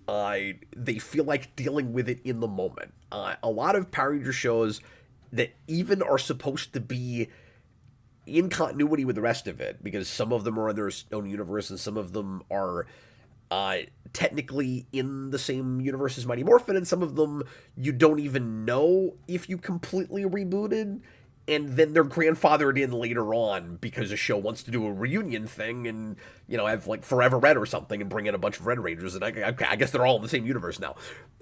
they feel like dealing with it in the moment. A lot of Power Ranger shows that even are supposed to be in continuity with the rest of it, because some of them are in their own universe and some of them are technically in the same universe as Mighty Morphin, and some of them you don't even know if you completely rebooted, and then they're grandfathered in later on because a show wants to do a reunion thing and, have like Forever Red or something and bring in a bunch of Red Rangers, and I guess they're all in the same universe now.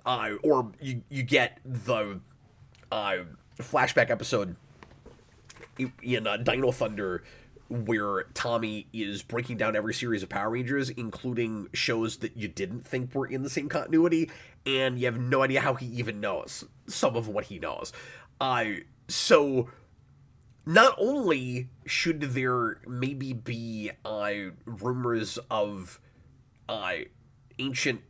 Or you get the flashback episode in Dino Thunder where Tommy is breaking down every series of Power Rangers, including shows that you didn't think were in the same continuity, and you have no idea how he even knows some of what he knows. So not only should there maybe be rumors of ancient,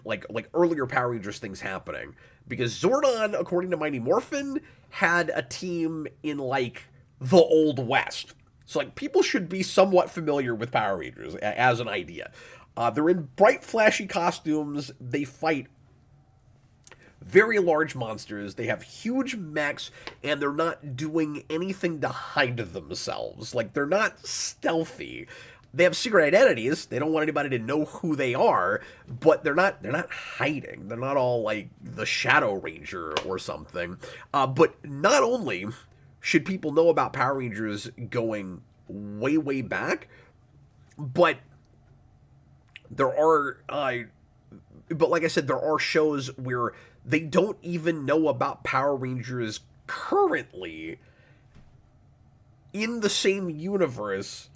like earlier Power Rangers things happening, because Zordon, according to Mighty Morphin, had a team in like the Old West. So, like, people should be somewhat familiar with Power Rangers as an idea. They're in bright, flashy costumes. They fight very large monsters. They have huge mechs, and they're not doing anything to hide themselves. Like, they're not stealthy. They have secret identities. They don't want anybody to know who they are, but they're not hiding. They're not all like the Shadow Ranger or something. But not only should people know about Power Rangers going way, way back, but there are, but like I said, there are shows where they don't even know about Power Rangers currently in the same universe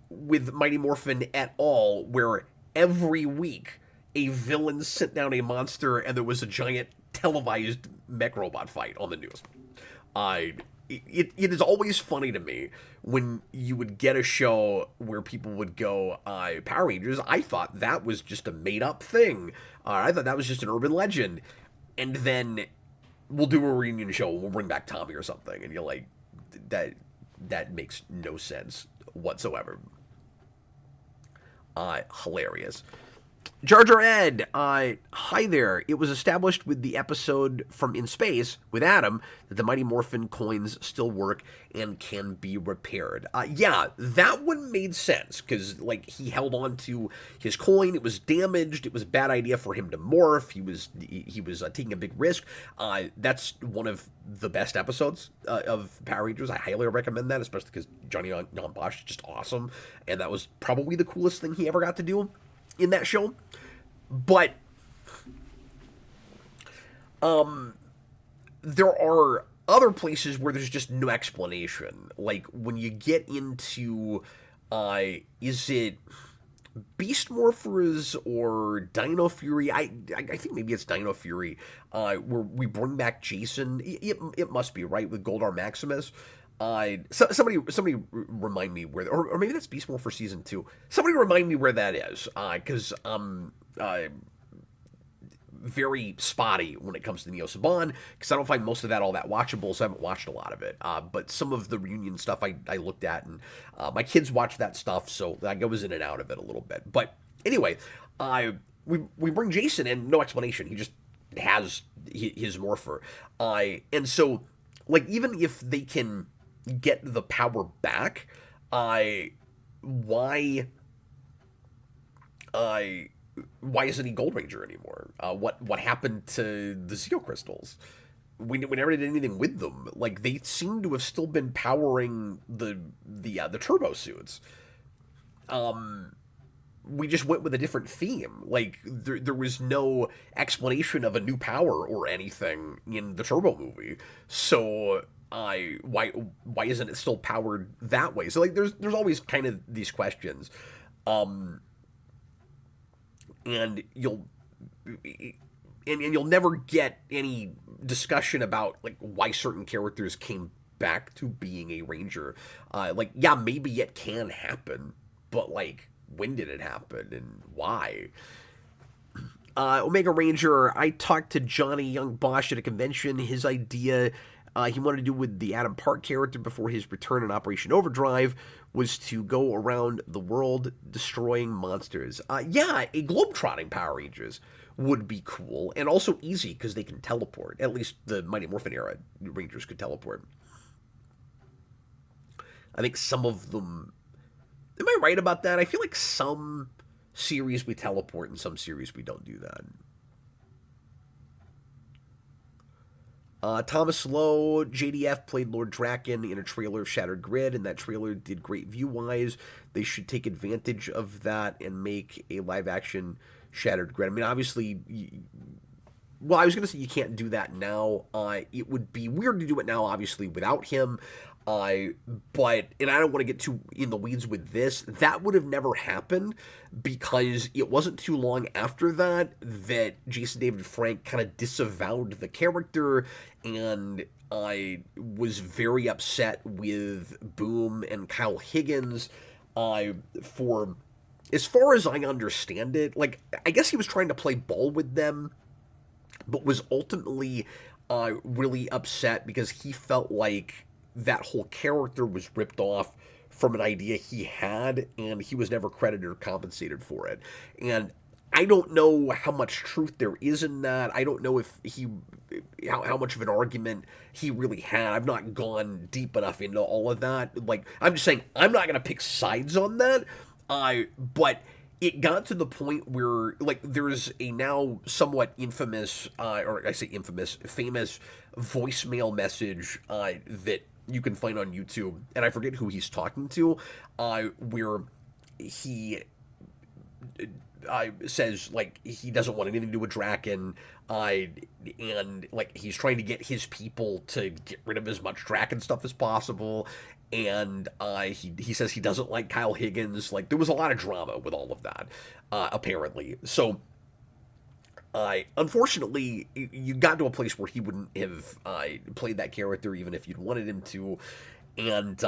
with Mighty Morphin at all, where every week a villain sent down a monster and there was a giant televised mech robot fight on the news. It is always funny to me when you would get a show where people would go, Power Rangers, I thought that was just a made-up thing. I thought that was just an urban legend. And then we'll do a reunion show and we'll bring back Tommy or something. And you're like, that makes no sense whatsoever. Hilarious. Jar Jar Ed, hi there. It was established with the episode from In Space with Adam that the Mighty Morphin coins still work and can be repaired. Yeah, that one made sense because, like, he held on to his coin. It was damaged. It was a bad idea for him to morph. He was taking a big risk. That's one of the best episodes of Power Rangers. I highly recommend that, especially because Johnny Young Bosch is just awesome, and that was probably the coolest thing he ever got to do in that show. But there are other places where there's just no explanation. Like when you get into is it Beast Morphers or Dino Fury? I think maybe it's Dino Fury, where we bring back Jason. It must be, right, with Goldar Maximus. Somebody remind me where, or maybe that's Beast Morpher Season 2. Somebody remind me where that is, because very spotty when it comes to Neo Saban, because I don't find most of that all that watchable, so I haven't watched a lot of it. But some of the reunion stuff I looked at, and my kids watch that stuff, so I was in and out of it a little bit. But anyway, we bring Jason in, no explanation. He just has his morpher. And so, like, even if they can get the power back, why isn't he Gold Ranger anymore? What happened to the Zeo crystals? We never did anything with them. Like, they seem to have still been powering the turbo suits. We just went with a different theme. Like, there was no explanation of a new power or anything in the Turbo movie. So why isn't it still powered that way? So, like, there's always kind of these questions. And you'll never get any discussion about, like, why certain characters came back to being a ranger. Like, yeah, maybe it can happen, but, like, when did it happen and why? Omega Ranger, I talked to Johnny Young Bosch at a convention. His idea he wanted to do with the Adam Park character before his return in Operation Overdrive was to go around the world destroying monsters. Yeah, a globetrotting Power Rangers would be cool, and also easy because they can teleport. At least the Mighty Morphin era Rangers could teleport. I think some of them... Am I right about that? I feel like some series we teleport, and some series we don't do that. Thomas Lowe, JDF played Lord Draken in a trailer of Shattered Grid, and that trailer did great view-wise. They should take advantage of that and make a live-action Shattered Grid. I mean, obviously, well, I was going to say you can't do that now. It would be weird to do it now, obviously, without him. But, and I don't want to get too in the weeds with this, that would have never happened because it wasn't too long after that Jason David Frank kind of disavowed the character, and I was very upset with Boom and Kyle Higgins for, as far as I understand it, like, I guess he was trying to play ball with them, but was ultimately really upset because he felt like that whole character was ripped off from an idea he had, and he was never credited or compensated for it. And I don't know how much truth there is in that. I don't know if how much of an argument he really had. I've not gone deep enough into all of that. Like, I'm just saying, I'm not going to pick sides on that. But it got to the point where, like, there's a now somewhat infamous, or I say infamous, famous voicemail message that you can find on YouTube, and I forget who he's talking to, where he says, like, he doesn't want anything to do with Draken, and, like, he's trying to get his people to get rid of as much Draken stuff as possible, and he says he doesn't like Kyle Higgins. Like, there was a lot of drama with all of that, apparently. So, unfortunately, you got to a place where he wouldn't have played that character even if you'd wanted him to, and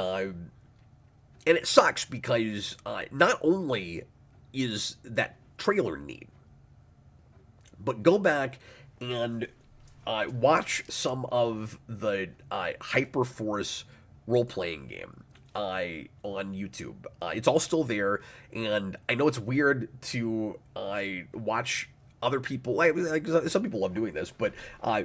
it sucks because not only is that trailer neat, but go back and watch some of the Hyperforce role-playing game on YouTube. It's all still there, and I know it's weird to watch other people, like some people love doing this, but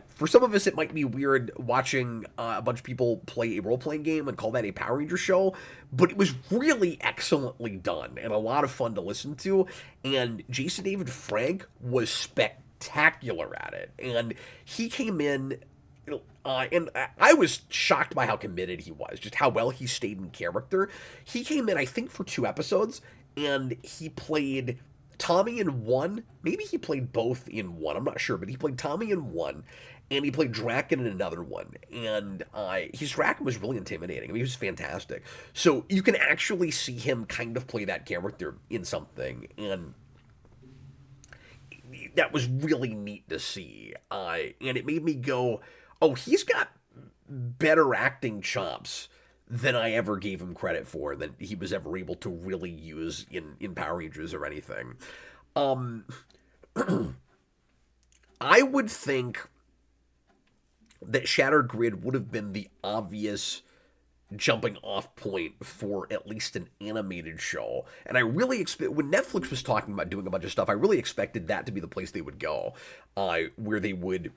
for some of us it might be weird watching a bunch of people play a role-playing game and call that a Power Ranger show, but it was really excellently done and a lot of fun to listen to, and Jason David Frank was spectacular at it, and he came in, and I was shocked by how committed he was, just how well he stayed in character. He came in, I think, for 2 episodes, and he played Tommy in one, maybe he played both in one, I'm not sure, but he played Tommy in one, and he played Draken in another one, and his Draken was really intimidating. I mean, he was fantastic. So you can actually see him kind of play that character in something, and that was really neat to see, and it made me go, oh, he's got better acting chops than I ever gave him credit for, than he was ever able to really use in Power Rangers or anything. I would think that Shattered Grid would have been the obvious jumping off point for at least an animated show. And I really expect, when Netflix was talking about doing a bunch of stuff, I really expected that to be the place they would go, where they would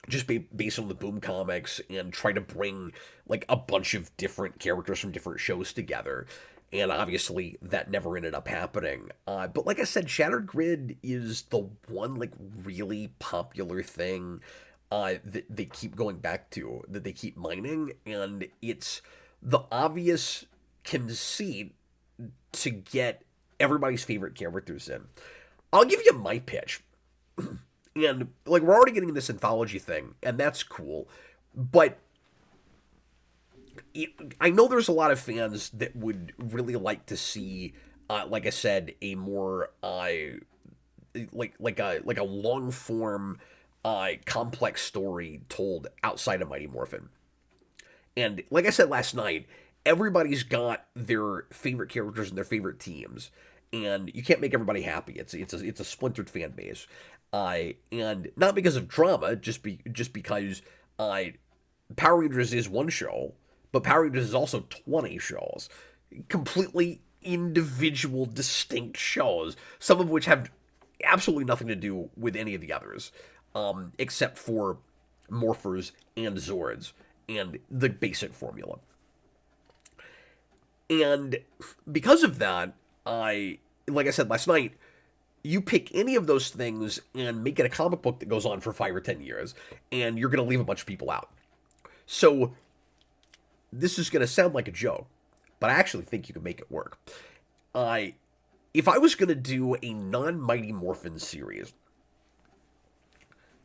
just based on the Boom comics and try to bring like a bunch of different characters from different shows together. And obviously that never ended up happening. But like I said, Shattered Grid is the one like really popular thing that they keep going back to, that they keep mining. And it's the obvious conceit to get everybody's favorite characters in. I'll give you my pitch. And, like, we're already getting this anthology thing, and that's cool, but I know there's a lot of fans that would really like to see, like I said, a more, like a long-form, complex story told outside of Mighty Morphin. And, like I said last night, everybody's got their favorite characters and their favorite teams, and you can't make everybody happy. It's a splintered fan base. And not because of drama, just because Power Rangers is one show, but Power Rangers is also 20 shows. Completely individual, distinct shows, some of which have absolutely nothing to do with any of the others, except for Morphers and Zords, and the basic formula. And because of that, like I said last night, you pick any of those things and make it a comic book that goes on for 5 or 10 years, and you're going to leave a bunch of people out. So this is going to sound like a joke, but I actually think you can make it work. If I was going to do a non-Mighty Morphin series,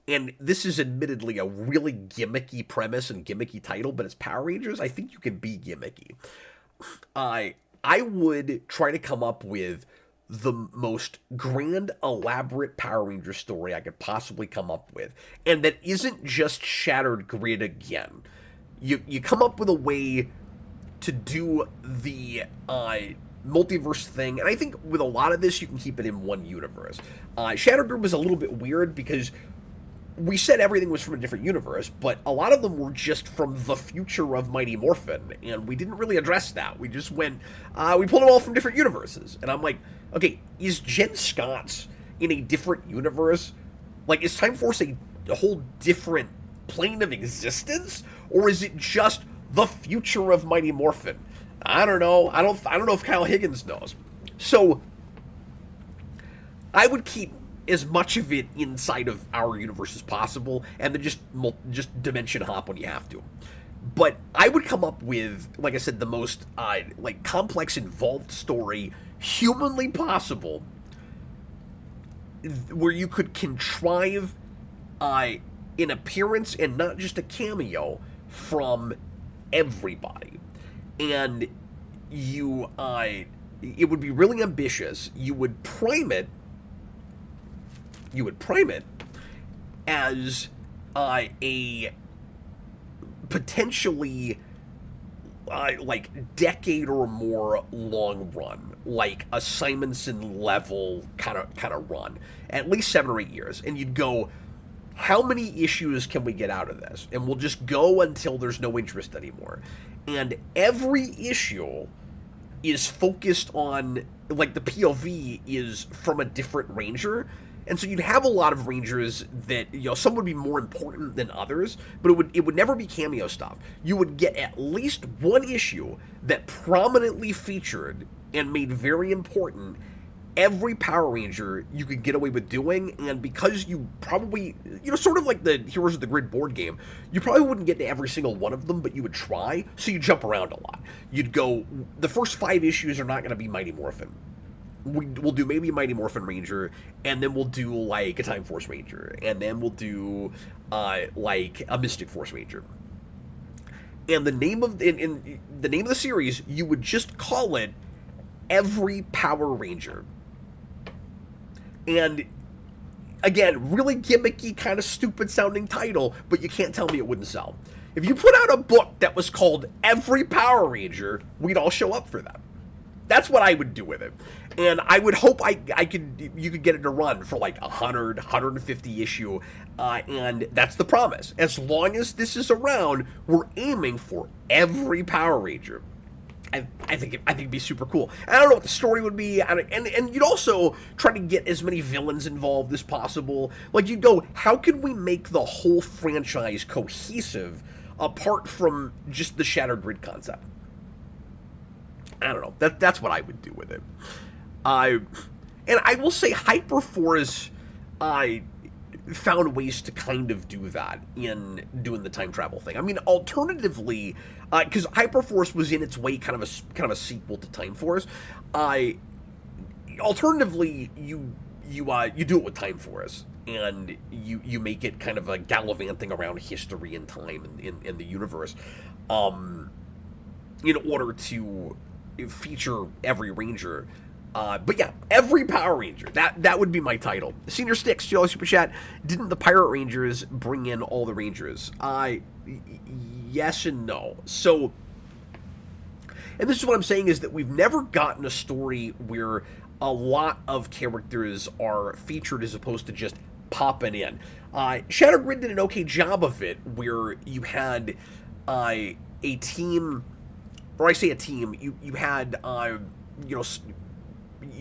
and this is admittedly a really gimmicky premise and gimmicky title, but it's Power Rangers, I think you can be gimmicky. I would try to come up with the most grand, elaborate Power Ranger story I could possibly come up with, and that isn't just Shattered Grid again. You come up with a way to do the multiverse thing, and I think with a lot of this you can keep it in one universe. Shattered Grid was a little bit weird because we said everything was from a different universe, but a lot of them were just from the future of Mighty Morphin, and we didn't really address that. We just went, we pulled them all from different universes. And I'm like, okay, is Jen Scott's in a different universe? Like, is Time Force a whole different plane of existence? Or is it just the future of Mighty Morphin? I don't know. I don't know if Kyle Higgins knows. So, I would keep as much of it inside of our universe as possible, and then just dimension hop when you have to. But I would come up with, like I said, the most like complex, involved story humanly possible, where you could contrive an appearance and not just a cameo from everybody, and you it would be really ambitious. You would prime it as a potentially like decade or more long run, like a Simonson level kind of run, at least 7 or 8 years, and you'd go, how many issues can we get out of this? And we'll just go until there's no interest anymore. And every issue is focused on, like, the POV is from a different Ranger. And so you'd have a lot of Rangers that, you know, some would be more important than others, but it would never be cameo stuff. You would get at least one issue that prominently featured and made very important every Power Ranger you could get away with doing, and because you probably, you know, sort of like the Heroes of the Grid board game, you probably wouldn't get to every single one of them, but you would try, so you jump around a lot. You'd go, the first 5 issues are not going to be Mighty Morphin. We'll do maybe a Mighty Morphin Ranger, and then we'll do, like, a Time Force Ranger, and then we'll do, like, a Mystic Force Ranger. And the name of the series, you would just call it Every Power Ranger. And, again, really gimmicky, kind of stupid-sounding title, but you can't tell me it wouldn't sell. If you put out a book that was called Every Power Ranger, we'd all show up for that. That's what I would do with it. And I would hope you could get it to run for like 100, 150 issue, and that's the promise. As long as this is around, we're aiming for every Power Ranger. I think it'd be super cool. I don't know what the story would be, and you'd also try to get as many villains involved as possible. Like, you'd go, how can we make the whole franchise cohesive apart from just the Shattered Grid concept? I don't know. That's what I would do with it. And I will say Hyperforce found ways to kind of do that in doing the time travel thing. I mean, alternatively, because Hyperforce was in its way kind of a sequel to Time Force. Alternatively, you do it with Time Force, and you make it kind of a gallivanting around history and time in the universe, in order to feature every Ranger. But yeah, every Power Ranger. That would be my title. Senior Sticks, $2 Super Chat. Didn't the Pirate Rangers bring in all the Rangers? Yes and no. So, and this is what I'm saying, is that we've never gotten a story where a lot of characters are featured as opposed to just popping in. Shattered Grid did an okay job of it, where you had a team, or I say a team, you had, you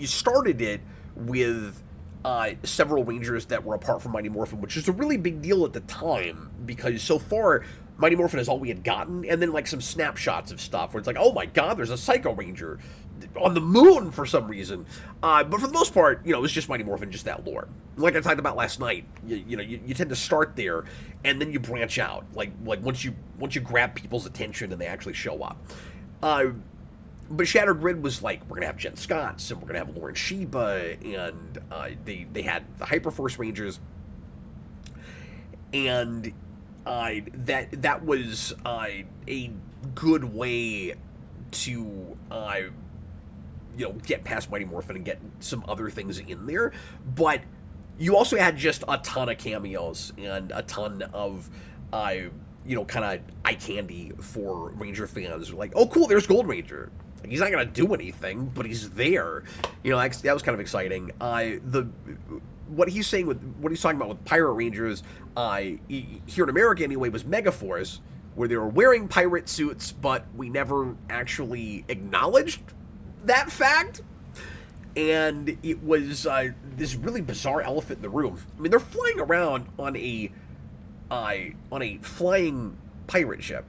started it with several Rangers that were apart from Mighty Morphin, which is a really big deal at the time, because so far Mighty Morphin is all we had gotten, and then like some snapshots of stuff where it's like, oh my god, there's a Psycho Ranger, on the moon for some reason. But for the most part, it was just Mighty Morphin, just that lore. Like I talked about last night, you tend to start there, and then you branch out. Like once you grab people's attention and they actually show up. But Shattered Grid was like, we're gonna have Jen Scotts, and we're gonna have Lauren Sheba, and they had the Hyperforce Rangers, and that was a good way to get past Mighty Morphin and get some other things in there. But you also had just a ton of cameos and a ton of kind of eye candy for Ranger fans. Like, oh cool, there's Gold Ranger. Like, he's not gonna do anything, but he's there. That was kind of exciting. What he's talking about with Pirate Rangers, here in America anyway, was Megaforce, where they were wearing pirate suits, but we never actually acknowledged that fact. And it was this really bizarre elephant in the room. I mean, they're flying around on a flying pirate ship,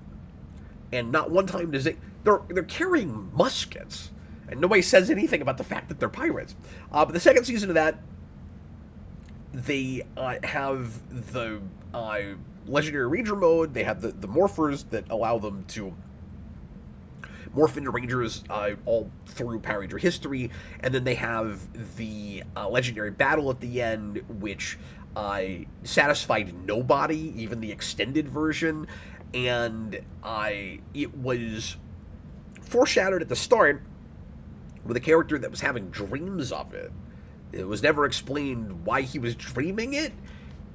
and not one time does they're carrying muskets, and nobody says anything about the fact that they're pirates. But the second season of that, they have the Legendary Ranger mode. They have the morphers that allow them to morph into Rangers all through Power Ranger history, and then they have the Legendary Battle at the end, which satisfied nobody, even the extended version, and it was foreshadowed at the start with a character that was having dreams of it. It was never explained why he was dreaming it,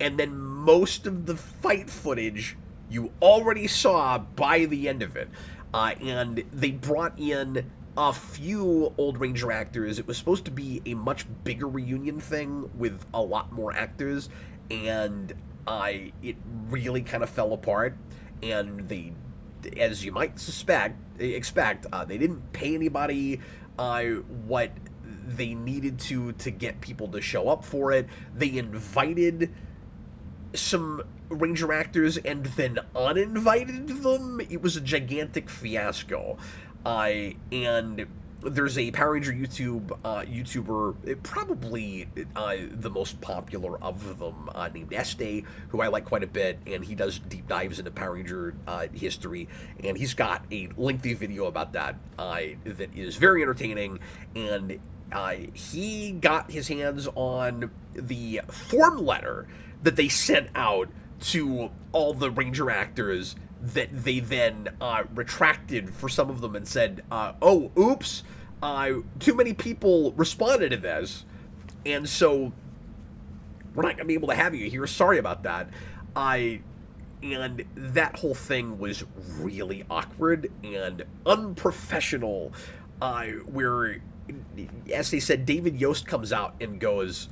and then most of the fight footage you already saw by the end of it. And they brought in a few old Ranger actors. It was supposed to be a much bigger reunion thing with a lot more actors, and it really kind of fell apart. And they, as you might expect, they didn't pay anybody what they needed to get people to show up for it. They invited some Ranger actors and then uninvited them. It was a gigantic fiasco. And there's a Power Ranger YouTuber, probably the most popular of them, named Este, who I like quite a bit, and he does deep dives into Power Ranger history, and he's got a lengthy video about that that is very entertaining, and he got his hands on the form letter that they sent out to all the Ranger actors that they then retracted for some of them and said, oh, oops, too many people responded to this, and so we're not going to be able to have you here. Sorry about that. And that whole thing was really awkward and unprofessional, where, as they said, David Yost comes out and goes,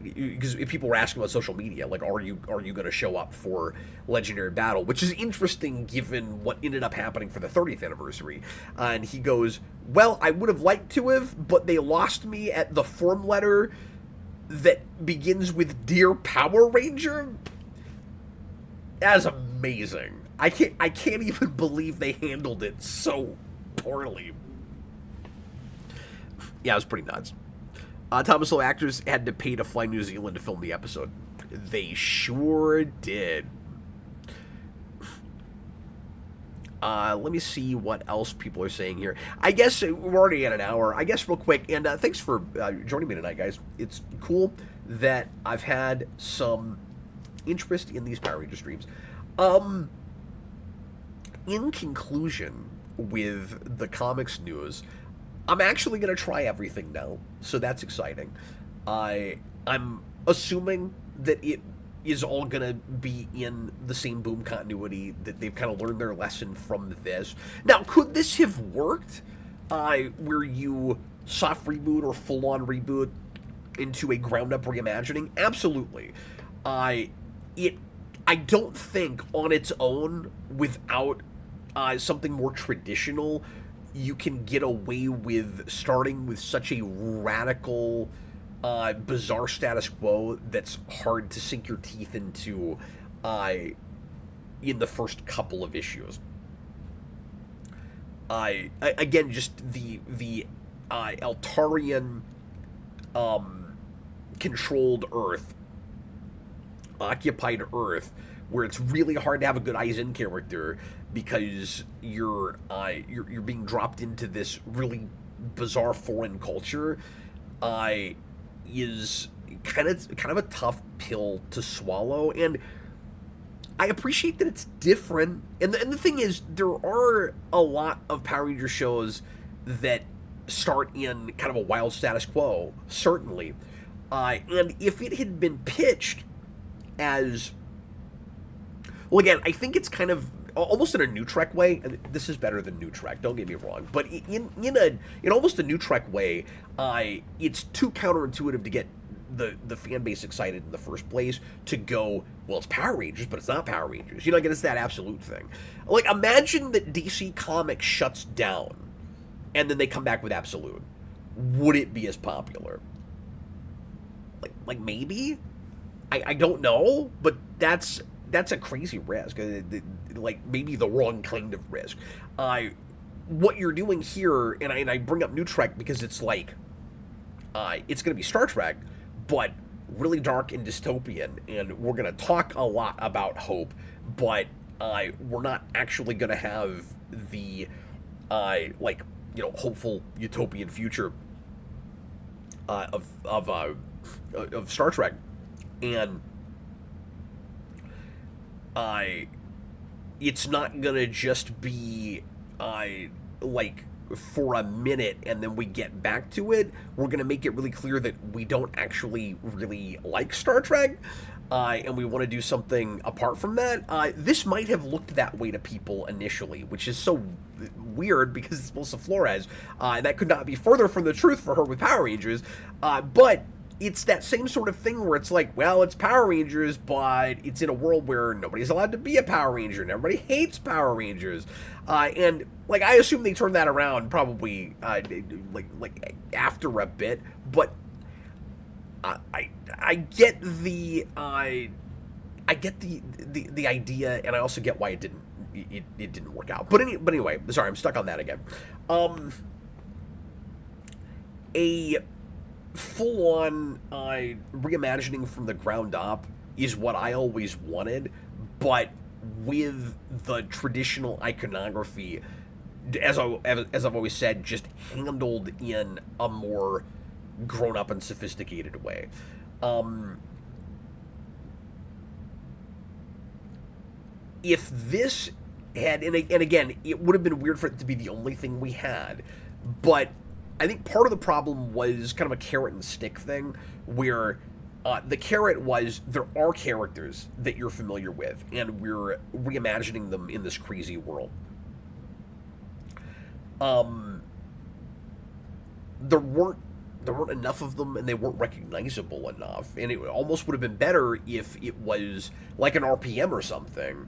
because people were asking about social media, like, are you going to show up for Legendary Battle, which is interesting given what ended up happening for the 30th anniversary. And he goes, well, I would have liked to have, but they lost me at the form letter that begins with Dear Power Ranger. That's amazing. I can't even believe they handled it so poorly. Yeah, it was pretty nuts. Thomas Hill actors had to pay to fly New Zealand to film the episode. They sure did. Let me see what else people are saying here. I guess we're already at an hour. I guess real quick, and thanks for joining me tonight, guys. It's cool that I've had some interest in these Power Ranger streams. In conclusion with the comics news, I'm actually going to try everything now, so that's exciting. I'm assuming that it is all going to be in the same Boom continuity, that they've kind of learned their lesson from this. Now, could this have worked where you soft reboot or full-on reboot into a ground-up reimagining? Absolutely. I don't think on its own, without something more traditional, you can get away with starting with such a radical, bizarre status quo that's hard to sink your teeth into in the first couple of issues. Again, just the Altarian controlled Earth, occupied Earth, where it's really hard to have a good Aizen character because you're being dropped into this really bizarre foreign culture, is kind of a tough pill to swallow. And I appreciate that it's different. And the thing is, there are a lot of Power Ranger shows that start in kind of a wild status quo, certainly. And if it had been pitched as, well, again, I think it's kind of almost in a New Trek way, and this is better than New Trek, don't get me wrong, but in almost a New Trek way, it's too counterintuitive to get the fan base excited in the first place to go, well, it's Power Rangers, but it's not Power Rangers. You know, again, it's that absolute thing. Like, imagine that DC Comics shuts down, and then they come back with Absolute. Would it be as popular? Like maybe? I don't know, but that's a crazy risk. Like, maybe the wrong kind of risk. What you're doing here, and I bring up New Trek because it's like, it's going to be Star Trek, but really dark and dystopian, and we're going to talk a lot about hope, but we're not actually going to have the, hopeful utopian future of Star Trek. And it's not gonna just be like for a minute and then we get back to it. We're gonna make it really clear that we don't actually really like Star Trek, and we want to do something apart from that. This might have looked that way to people initially, which is so weird because it's Melissa Flores, and that could not be further from the truth for her with Power Rangers, but it's that same sort of thing where it's like, well, it's Power Rangers, but it's in a world where nobody's allowed to be a Power Ranger, and everybody hates Power Rangers. And, like, I assume they turned that around probably, like after a bit, but I get the idea, and I also get why it didn't work out. But anyway, sorry, I'm stuck on that again. A full-on reimagining from the ground up is what I always wanted, but with the traditional iconography, as I've always said, just handled in a more grown-up and sophisticated way. If this had, and again, it would have been weird for it to be the only thing we had, but I think part of the problem was kind of a carrot and stick thing, where the carrot was there are characters that you're familiar with, and we're reimagining them in this crazy world. There weren't enough of them, and they weren't recognizable enough, and it almost would have been better if it was like an RPM or something,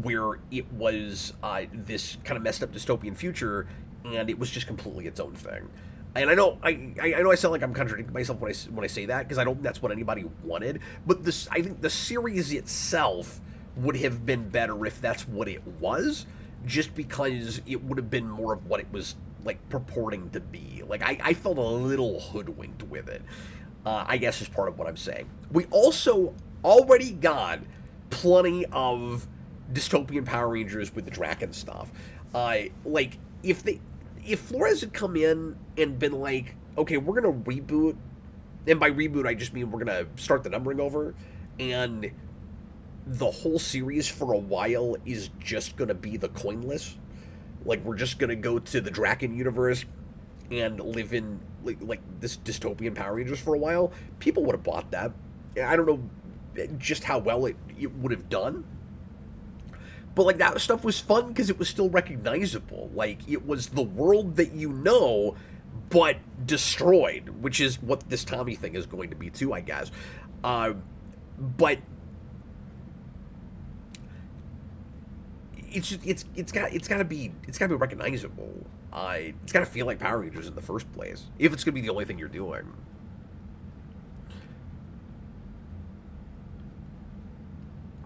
where it was this kind of messed up dystopian future, and it was just completely its own thing. And I know I sound like I'm contradicting myself when I say that, because I don't think that's what anybody wanted. But I think the series itself would have been better if that's what it was, just because it would have been more of what it was like purporting to be. Like I felt a little hoodwinked with it, I guess is part of what I'm saying. We also already got plenty of dystopian Power Rangers with the Draken stuff. Like if Flores had come in and been like, okay, we're gonna reboot, and by reboot I just mean we're gonna start the numbering over, and the whole series for a while is just gonna be the Coinless. Like, we're just gonna go to the Draken universe and live in like this dystopian Power Rangers for a while, people would have bought that. I don't know just how well it would have done, but like that stuff was fun because it was still recognizable. Like, it was the world that you know, but destroyed, which is what this Tommy thing is going to be too, I guess. But it's got to be recognizable. It's got to feel like Power Rangers in the first place, if it's going to be the only thing you're doing.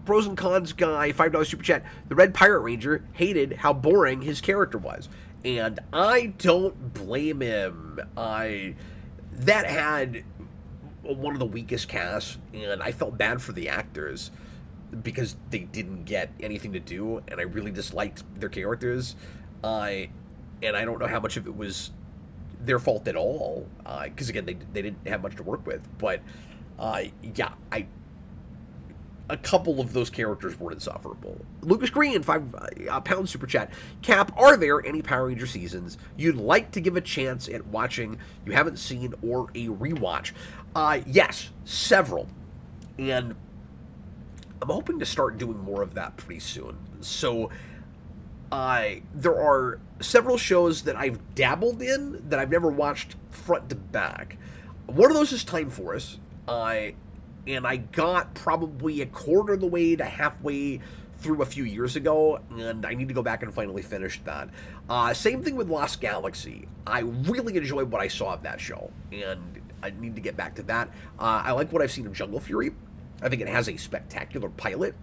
Pros and cons guy, $5 super chat. The Red Pirate Ranger hated how boring his character was, and I don't blame him. That had one of the weakest casts, and I felt bad for the actors because they didn't get anything to do, and I really disliked their characters. And I don't know how much of it was their fault at all, because again, they didn't have much to work with. But yeah, a couple of those characters were insufferable. Lucas Green, £5 super chat. Cap, are there any Power Ranger seasons you'd like to give a chance at watching you haven't seen, or a rewatch? Yes, several. And I'm hoping to start doing more of that pretty soon. So, there are several shows that I've dabbled in that I've never watched front to back. One of those is Time Force. And I got probably a quarter of the way to halfway through a few years ago, and I need to go back and finally finish that. Same thing with Lost Galaxy. I really enjoyed what I saw of that show, and I need to get back to that. I like what I've seen of Jungle Fury. I think it has a spectacular pilot,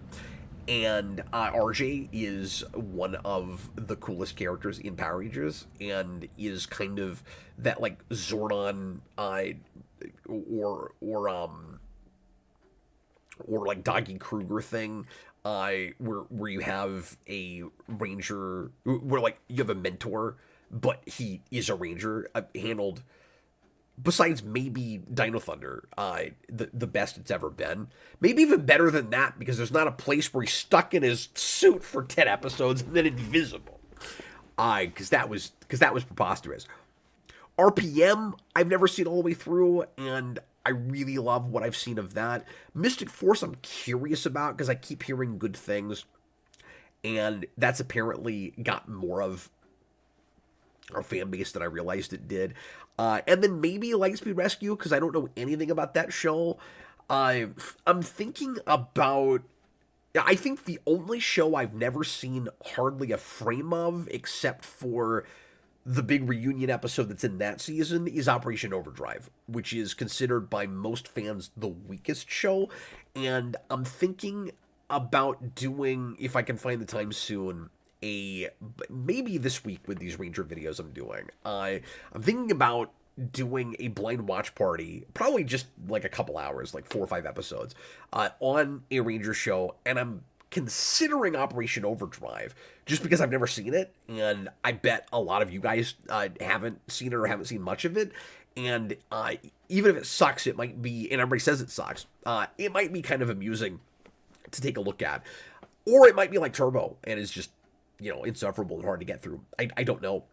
and RJ is one of the coolest characters in Power Rangers, and is kind of that like Zordon, or like Doggy Kruger thing, where you have a ranger, where like you have a mentor, but he is a ranger, handled, besides maybe Dino Thunder, the best it's ever been. Maybe even better than that, because there's not a place where he's stuck in his suit for 10 episodes and then invisible. Because that was preposterous. RPM, I've never seen all the way through, and I really love what I've seen of that. Mystic Force, I'm curious about, because I keep hearing good things, and that's apparently got more of our fan base than I realized it did. And then maybe Lightspeed Rescue, because I don't know anything about that show. I'm thinking about... I think the only show I've never seen hardly a frame of, except for the big reunion episode that's in that season, is Operation Overdrive, which is considered by most fans the weakest show. And I'm thinking about doing, if I can find the time soon, maybe this week with these Ranger videos I'm doing. I'm thinking about doing a blind watch party, probably just like a couple hours, like 4 or 5 episodes, on a Ranger show, and I'm considering Operation Overdrive, just because I've never seen it, and I bet a lot of you guys haven't seen it or haven't seen much of it, and even if it sucks, it might be, and everybody says it sucks, it might be kind of amusing to take a look at. Or it might be like Turbo, and is just, insufferable and hard to get through. I don't know.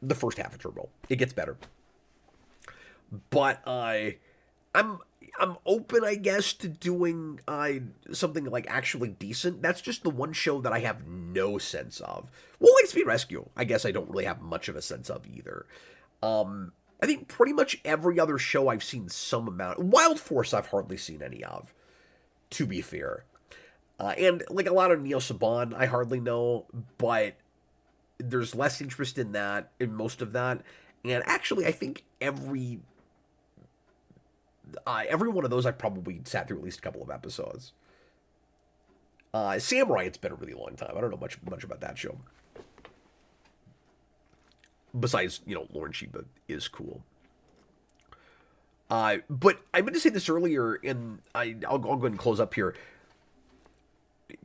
The first half of Turbo. It gets better. But I'm open, I guess, to doing something like actually decent. That's just the one show that I have no sense of. Well, Lightspeed Rescue, I guess I don't really have much of a sense of either. I think pretty much every other show I've seen some amount. Wild Force I've hardly seen any of, to be fair. And like a lot of Neo Saban I hardly know, but there's less interest in that, in most of that. And actually, I think every one of those I probably sat through at least a couple of episodes. Samurai, it's been a really long time. I don't know much about that show. Besides, Lauren Sheba is cool. But I meant to say this earlier, and I'll go ahead and close up here.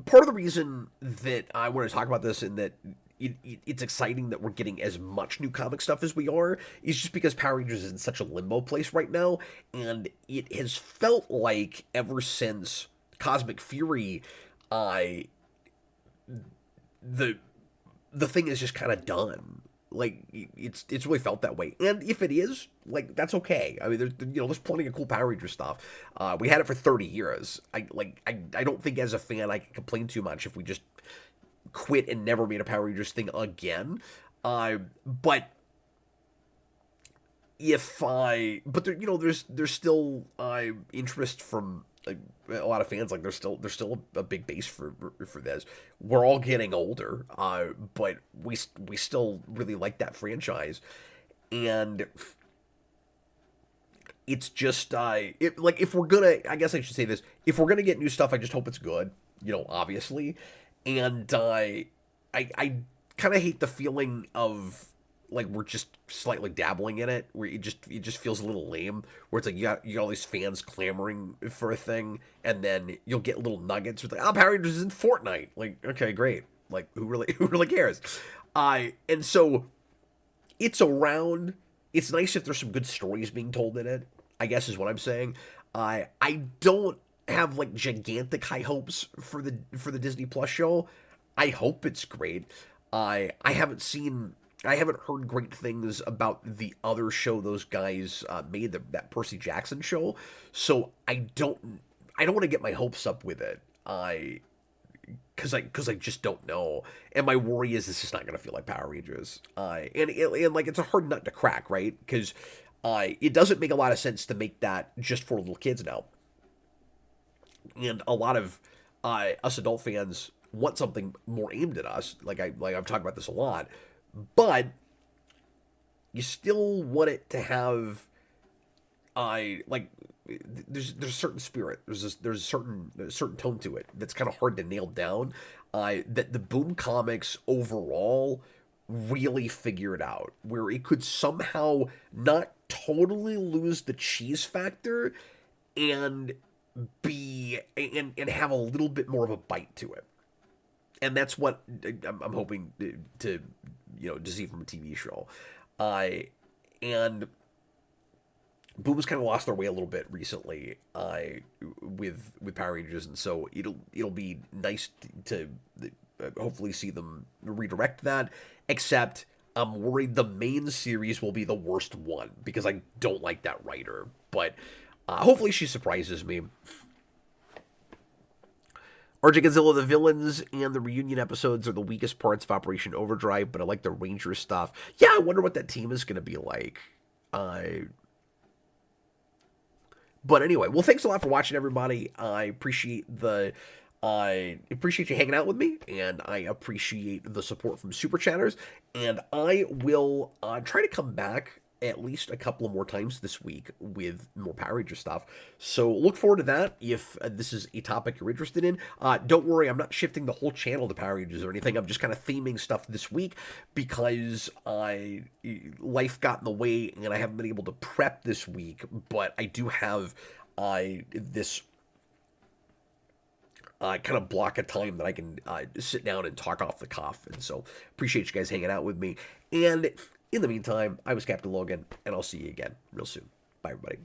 Part of the reason that I want to talk about this, and that it's exciting that we're getting as much new comic stuff as we are, is just because Power Rangers is in such a limbo place right now, and it has felt like ever since Cosmic Fury, the thing is just kind of done. Like, it's really felt that way. And if it is, like, that's okay. I mean, there's plenty of cool Power Ranger stuff. We had it for 30 years. I don't think as a fan I can complain too much if we just quit and never made a Power Rangers thing again. But there's still interest from a lot of fans. Like, there's still a big base for this. We're all getting older, but we still really like that franchise, and it's just if we're gonna, I guess I should say this, if we're gonna get new stuff, I just hope it's good, obviously. And I kind of hate the feeling of like we're just slightly dabbling in it, where it just feels a little lame. Where it's like you got all these fans clamoring for a thing, and then you'll get little nuggets with like, oh, Power Rangers is in Fortnite. Like, okay, great. Like, who really cares? And so it's around. It's nice if there's some good stories being told in it, I guess is what I'm saying. I don't have like gigantic high hopes for the Disney Plus show. I hope it's great. I haven't heard great things about the other show those guys made, that Percy Jackson show. So I don't want to get my hopes up with it. Because I just don't know, and my worry is this is not going to feel like Power Rangers. And like it's a hard nut to crack, right? Because it doesn't make a lot of sense to make that just for little kids now, and a lot of us adult fans want something more aimed at us. I've talked about this a lot, but you still want it to have like there's a certain spirit. There's a certain tone to it that's kind of hard to nail down. That the Boom Comics overall really figured out, where it could somehow not totally lose the cheese factor and and have a little bit more of a bite to it. And that's what I'm hoping to to see from a TV show. And Boom's kind of lost their way a little bit recently with Power Rangers, and so it'll be nice to hopefully see them redirect that. Except I'm worried the main series will be the worst one because I don't like that writer. But hopefully she surprises me. RJ Godzilla, the villains and the reunion episodes are the weakest parts of Operation Overdrive, but I like the Ranger stuff. Yeah, I wonder what that team is going to be like. But anyway, well, thanks a lot for watching, everybody. I appreciate you hanging out with me, and I appreciate the support from Super Chatters. And I will try to come back at least a couple of more times this week with more Power Ranger stuff. So look forward to that if this is a topic you're interested in. Don't worry, I'm not shifting the whole channel to Power Rangers or anything. I'm just kind of theming stuff this week because life got in the way and I haven't been able to prep this week. But I do have this kind of block of time that I can sit down and talk off the cuff. And so appreciate you guys hanging out with me. And in the meantime, I was Captain Logan, and I'll see you again real soon. Bye, everybody.